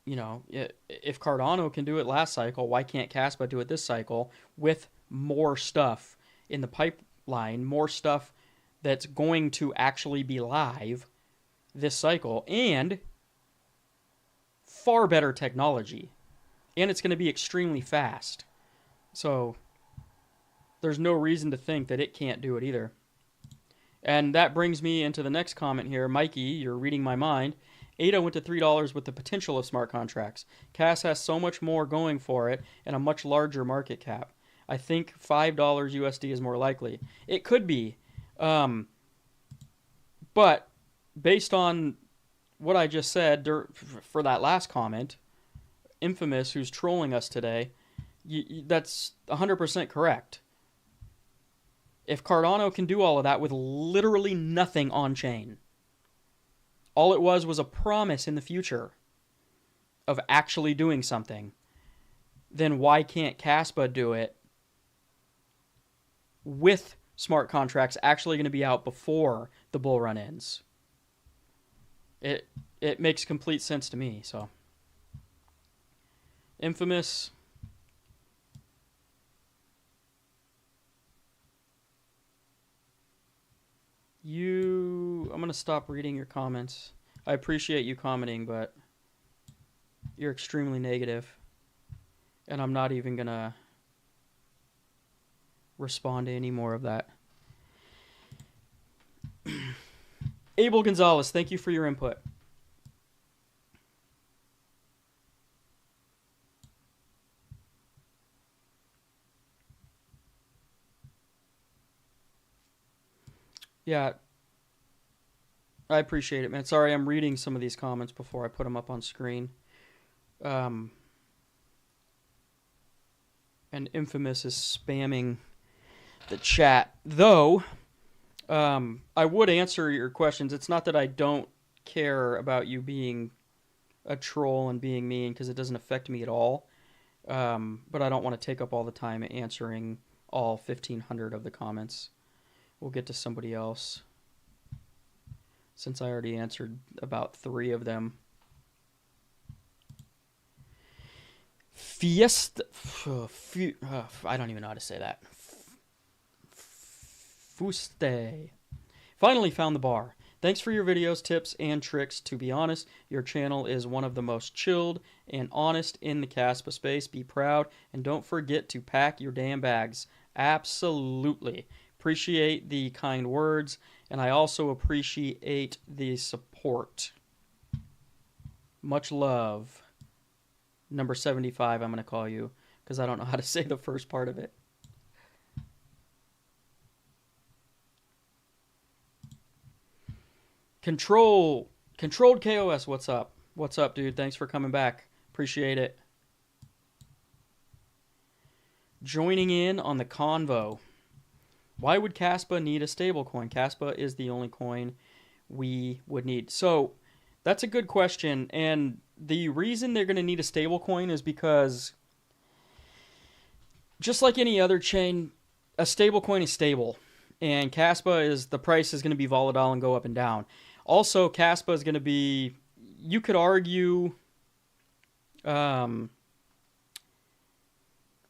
if Cardano can do it last cycle, why can't Caspa do it this cycle with more stuff in the pipeline, more stuff that's going to actually be live this cycle, and far better technology, and it's going to be extremely fast. So there's no reason to think that it can't do it either. And that brings me into the next comment here. Mikey, you're reading my mind. ADA went to $3 with the potential of smart contracts. CAS has so much more going for it and a much larger market cap. I think $5 USD is more likely. It could be. But based on what I just said for that last comment, Infamous, who's trolling us today, that's 100% correct. If Cardano can do all of that with literally nothing on chain, all it was a promise in the future of actually doing something, then why can't Caspa do it with smart contracts actually going to be out before the bull run ends? It makes complete sense to me. So, Infamous, I'm going to stop reading your comments. I appreciate you commenting, but you're extremely negative, and I'm not even going to respond to any more of that. Abel Gonzalez, thank you for your input. Yeah, I appreciate it, man. Sorry, I'm reading some of these comments before I put them up on screen. And Infamous is spamming the chat. Though, I would answer your questions. It's not that I don't care about you being a troll and being mean, because it doesn't affect me at all. But I don't want to take up all the time answering all 1,500 of the comments. We'll get to somebody else, since I already answered about 3 of them. Fiesta... I don't even know how to say that. Fuste. Finally found the bar. Thanks for your videos, tips, and tricks. To be honest, your channel is one of the most chilled and honest in the Caspa space. Be proud, and don't forget to pack your damn bags. Absolutely. Appreciate the kind words, and I also appreciate the support. Much love. Number 75, I'm going to call you, because I don't know how to say the first part of it. Controlled KOS, what's up? What's up, dude? Thanks for coming back. Appreciate it. Joining in on the convo. Why would Caspa need a stablecoin? Caspa is the only coin we would need. So that's a good question. And the reason they're going to need a stablecoin is because, just like any other chain, a stablecoin is stable. And Caspa is, the price is going to be volatile and go up and down. Also, Caspa is going to be, you could argue,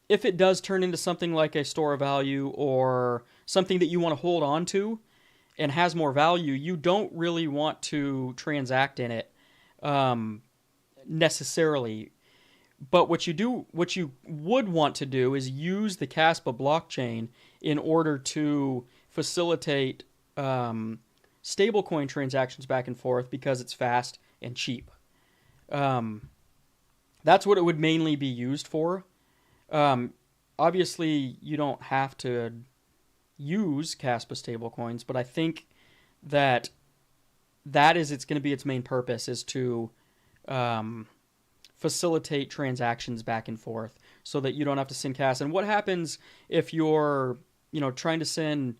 if it does turn into something like a store of value or something that you want to hold on to and has more value, you don't really want to transact in it necessarily. But what you would want to do is use the Caspa blockchain in order to facilitate stablecoin transactions back and forth, because it's fast and cheap. That's what it would mainly be used for. Obviously, you don't have to use Caspa stablecoins, but I think that is it's going to be its main purpose, is to facilitate transactions back and forth so that you don't have to send cash. And what happens if you're, trying to send,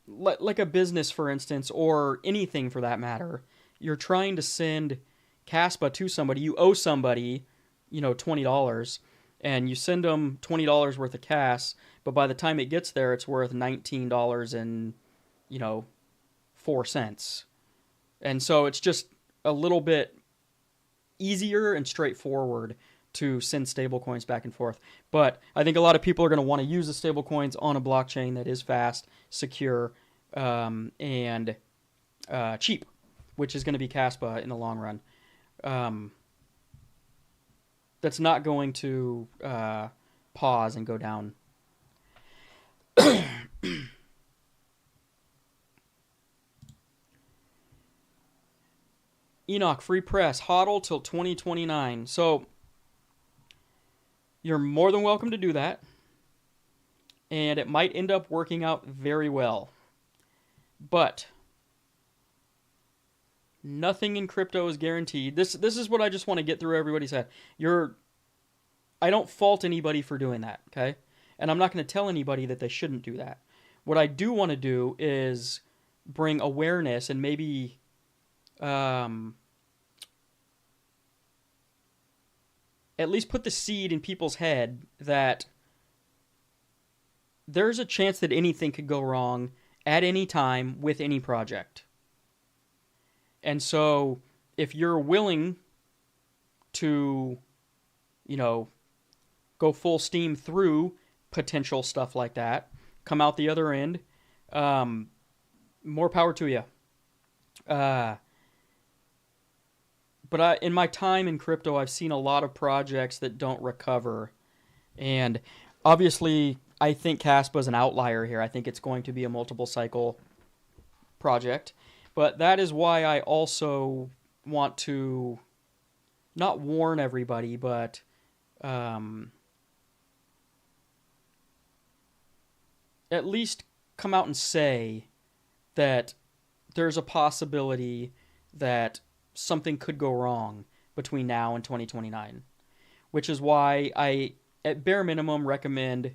like a business, for instance, or anything for that matter, you're trying to send Caspa to somebody, you owe somebody, $20, and you send them $20 worth of cash, but by the time it gets there, it's worth $19.04. And so it's just a little bit easier and straightforward to send stablecoins back and forth. But I think a lot of people are going to want to use the stablecoins on a blockchain that is fast, secure, and cheap, which is going to be Caspa in the long run. Um, that's not going to pause and go down. Enoch, free press, hodl till 2029. So you're more than welcome to do that. And it might end up working out very well. But nothing in crypto is guaranteed. This is what I just want to get through everybody's head. I don't fault anybody for doing that, okay? And I'm not going to tell anybody that they shouldn't do that. What I do want to do is bring awareness and maybe at least put the seed in people's head that there's a chance that anything could go wrong at any time with any project. And so if you're willing to, go full steam through potential stuff like that, come out the other end, more power to you. But in my time in crypto, I've seen a lot of projects that don't recover. And obviously, I think Caspa is an outlier here. I think it's going to be a multiple cycle project. But that is why I also want to not warn everybody, but at least come out and say that there's a possibility that something could go wrong between now and 2029, which is why I, at bare minimum, recommend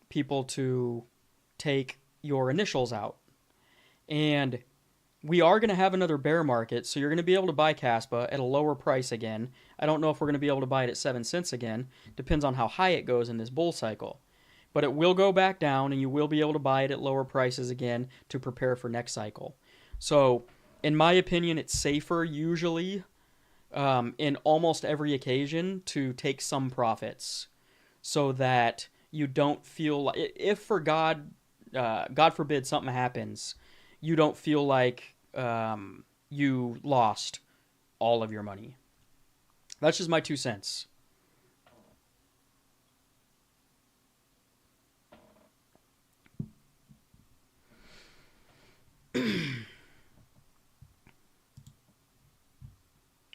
people to take your initials out. And we are going to have another bear market, so you're going to be able to buy Caspa at a lower price again. I don't know if we're going to be able to buy it at 7 cents again. Depends on how high it goes in this bull cycle. But it will go back down, and you will be able to buy it at lower prices again to prepare for next cycle. So, in my opinion, it's safer usually in almost every occasion to take some profits so that you don't feel like, if for God forbid something happens, you don't feel like you lost all of your money. That's just my 2 cents.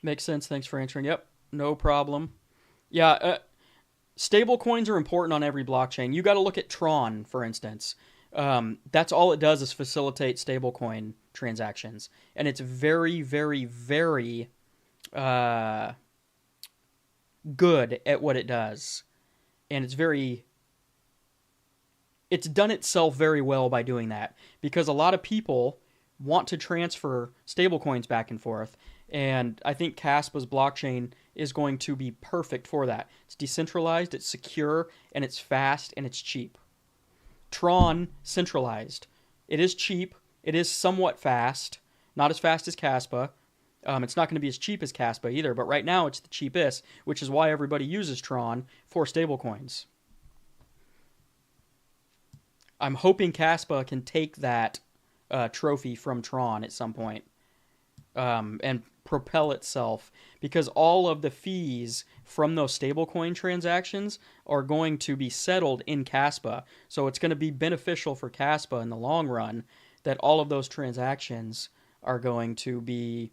Makes sense. Thanks for answering. Yep, no problem. Yeah, stable coins are important on every blockchain. You got to look at Tron, for instance. That's all it does is facilitate stablecoin transactions, and it's very, very, very good at what it does, and it's done itself very well by doing that, because a lot of people want to transfer stablecoins back and forth, and I think Caspa's blockchain is going to be perfect for that. It's decentralized, it's secure, and it's fast, and it's cheap. Tron, centralized. It is cheap. It is somewhat fast. Not as fast as Caspa. It's not going to be as cheap as Caspa either, but right now it's the cheapest, which is why everybody uses Tron for stablecoins. I'm hoping Caspa can take that trophy from Tron at some point and propel itself, because all of the fees from those stablecoin transactions are going to be settled in Caspa. So it's going to be beneficial for Caspa in the long run that all of those transactions are going to be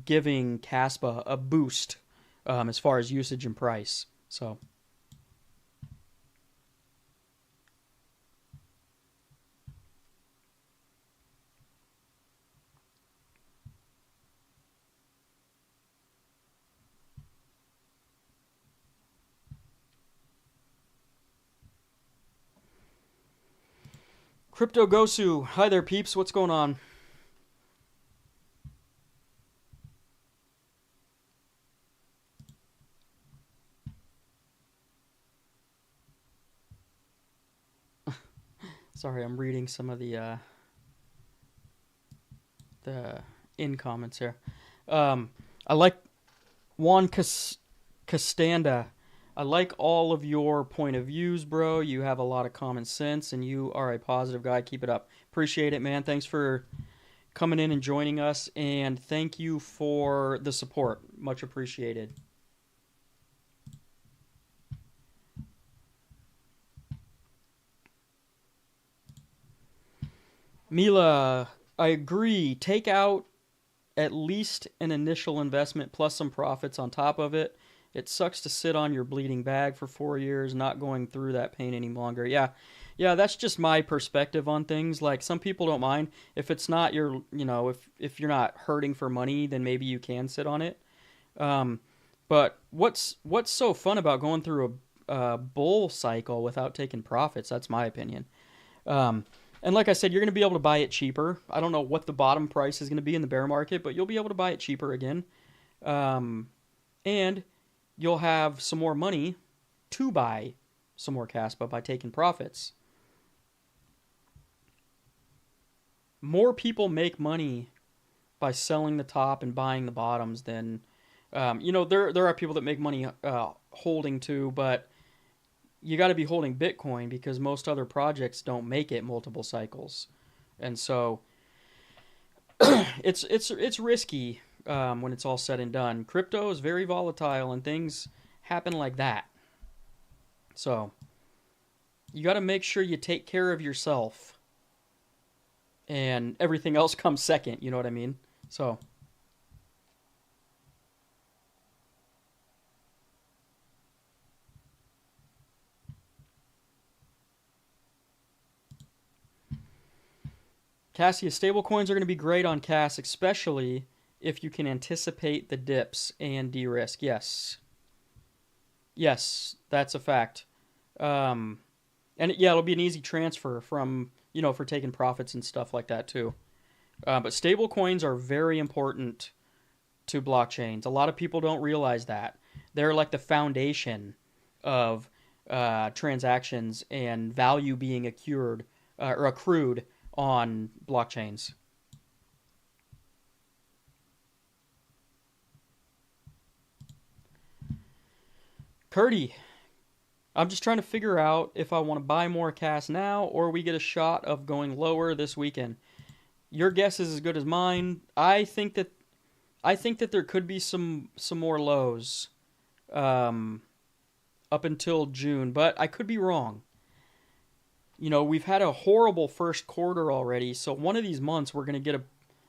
giving Caspa a boost as far as usage and price. So Crypto Gosu, hi there peeps, what's going on? Sorry, I'm reading some of the in comments here. I like Juan Castanda, I like all of your point of views, bro. You have a lot of common sense, and you are a positive guy. Keep it up. Appreciate it, man. Thanks for coming in and joining us, and thank you for the support. Much appreciated. Mila, I agree. Take out at least an initial investment plus some profits on top of it. It sucks to sit on your bleeding bag for 4 years, not going through that pain any longer. Yeah, yeah, that's just my perspective on things. Like some people don't mind if it's not your, if you're not hurting for money, then maybe you can sit on it. Um, but what's so fun about going through a bull cycle without taking profits? That's my opinion. Um, and like I said, you're going to be able to buy it cheaper. I don't know what the bottom price is going to be in the bear market, but you'll be able to buy it cheaper again. Um, and you'll have some more money to buy some more Caspa by taking profits. More people make money by selling the top and buying the bottoms than, there are people that make money holding too, but you got to be holding Bitcoin because most other projects don't make it multiple cycles, and so it's risky when it's all said and done. Crypto is very volatile, and things happen like that. So you got to make sure you take care of yourself, and everything else comes second. You know what I mean? So Cassius, stablecoins are going to be great on Cas, especially if you can anticipate the dips and de-risk. Yes, yes, that's a fact. Um, and yeah, it'll be an easy transfer from for taking profits and stuff like that too. But stable coins are very important to blockchains. A lot of people don't realize that they're like the foundation of transactions and value being accrued on blockchains. Curdy, I'm just trying to figure out if I want to buy more CAS now or we get a shot of going lower this weekend. Your guess is as good as mine. I think that there could be some more lows um, up until June, but I could be wrong. We've had a horrible first quarter already, so one of these months we're going to get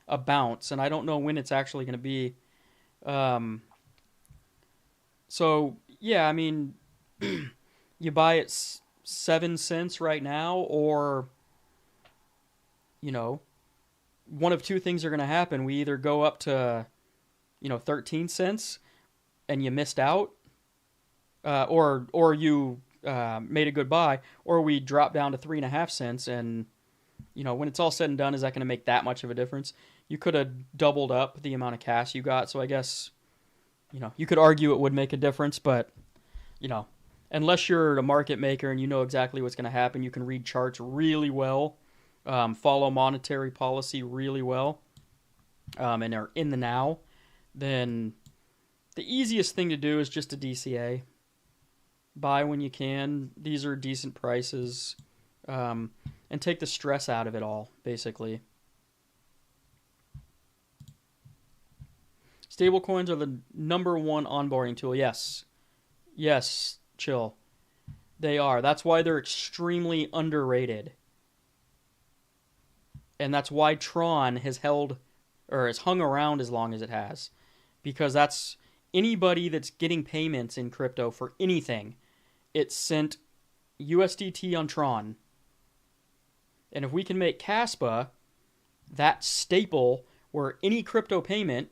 a bounce, and I don't know when it's actually going to be. Um, so, yeah, I mean, you buy it 7 cents right now, or, you know, one of two things are going to happen. We either go up to, 13 cents and you missed out, or you made a good buy, or we drop down to 3.5 cents. And when it's all said and done, is that going to make that much of a difference? You could have doubled up the amount of cash you got, so I guess you could argue it would make a difference, but you know, unless you're a market maker and you know exactly what's going to happen, you can read charts really well, follow monetary policy really well, and are in the now, then the easiest thing to do is just a DCA. Buy when you can. These are decent prices, and take the stress out of it all, basically. Stablecoins are the number one onboarding tool. Yes. Yes, chill. They are. That's why they're extremely underrated. And that's why Tron has held or has hung around as long as it has. Because that's anybody that's getting payments in crypto for anything, it's sent USDT on Tron. And if we can make Caspa that staple where any crypto payment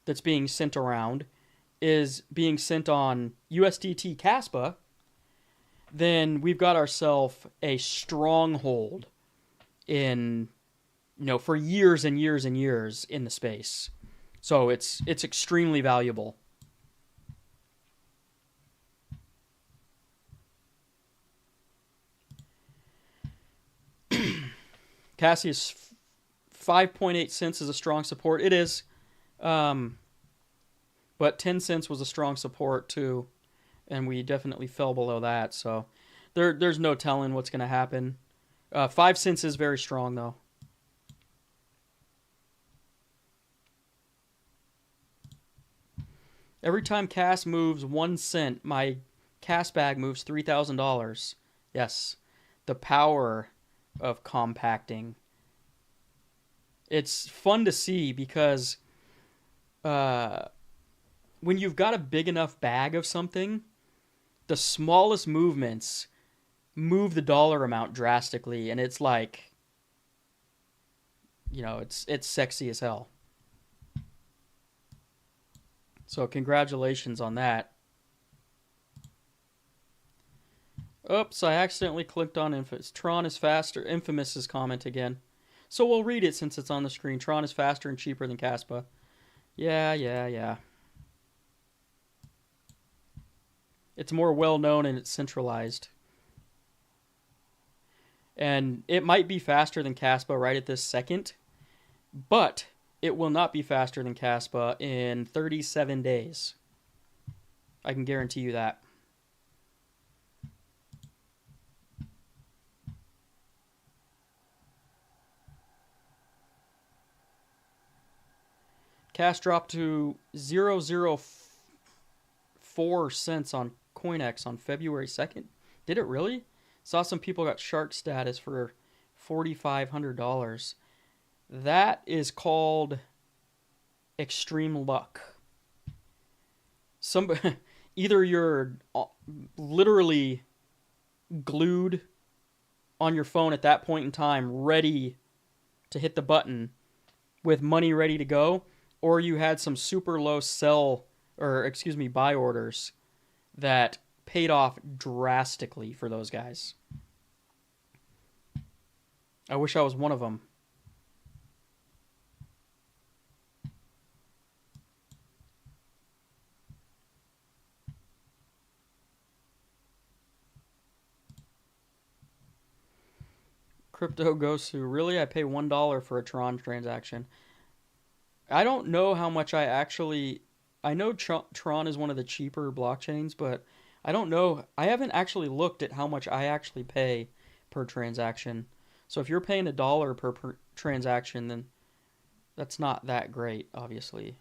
that's being sent around is being sent on USDT Caspa, then we've got ourselves a stronghold in, for years and years and years in the space. So it's extremely valuable. Cassius 5.8 cents is a strong support. It is. But 10 cents was a strong support too, and we definitely fell below that. So there's no telling what's going to happen. 5 cents is very strong though. Every time CAS moves 1 cent, my CAS bag moves $3,000. Yes, the power of compacting. It's fun to see because when you've got a big enough bag of something, the smallest movements move the dollar amount drastically, and it's like, it's sexy as hell. So congratulations on that. Oops, I accidentally clicked on Infamous. Tron is faster. Infamous's comment again. So we'll read it since it's on the screen. Tron is faster and cheaper than Caspa. Yeah. It's more well known and it's centralized. And it might be faster than Caspa right at this second, but it will not be faster than Caspa in 37 days. I can guarantee you that. CAS dropped to 0.004 cents on CoinEx on February 2nd. Did it really? Saw some people got shark status for $4,500. That is called extreme luck. Either you're literally glued on your phone at that point in time, ready to hit the button with money ready to go, or you had some super low buy orders that paid off drastically for those guys. I wish I was one of them. Crypto Gosu, really? I pay $1 for a Tron transaction. I don't know how much I know Tron is one of the cheaper blockchains, but I don't know. I haven't actually looked at how much I actually pay per transaction. So if you're paying $1 per transaction, then that's not that great, obviously.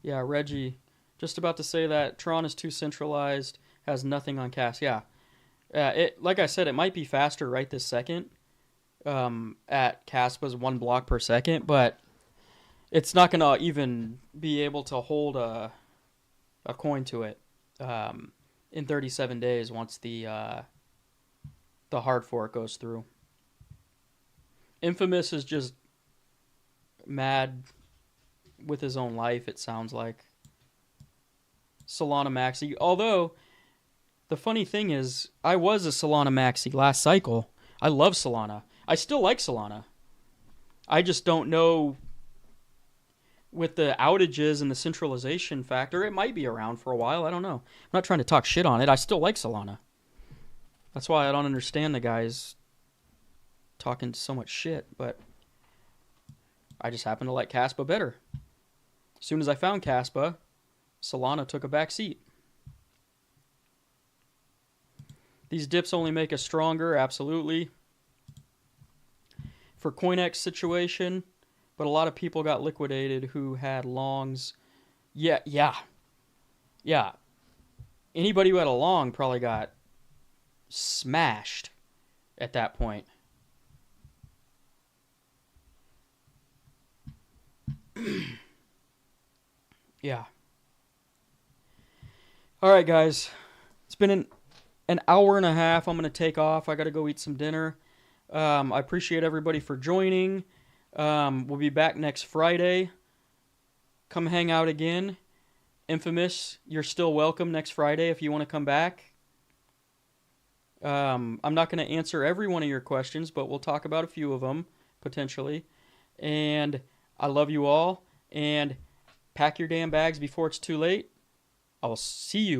Yeah, Reggie, just about to say that Tron is too centralized, has nothing on CAS. Yeah. Like I said, it might be faster right this second at Caspa's 1 block per second, but it's not going to even be able to hold a coin to it in 37 days once the hard fork goes through. Infamous is just mad with his own life, it sounds like. Solana Maxi. Although, the funny thing is, I was a Solana Maxi last cycle. I love Solana. I still like Solana. I just don't know, with the outages and the centralization factor, it might be around for a while. I don't know. I'm not trying to talk shit on it. I still like Solana. That's why I don't understand the guys talking so much shit, but I just happen to like Caspa better. As soon as I found Caspa, Solana took a back seat. These dips only make us stronger, absolutely. For CoinEx situation, but a lot of people got liquidated who had longs. Yeah. Anybody who had a long probably got smashed at that point. Yeah. All right, guys. It's been an hour and a half. I'm going to take off. I got to go eat some dinner. I appreciate everybody for joining. We'll be back next Friday. Come hang out again. Infamous, you're still welcome next Friday if you want to come back. I'm not going to answer every one of your questions, but we'll talk about a few of them, potentially. And I love you all. And pack your damn bags before it's too late. I will see you.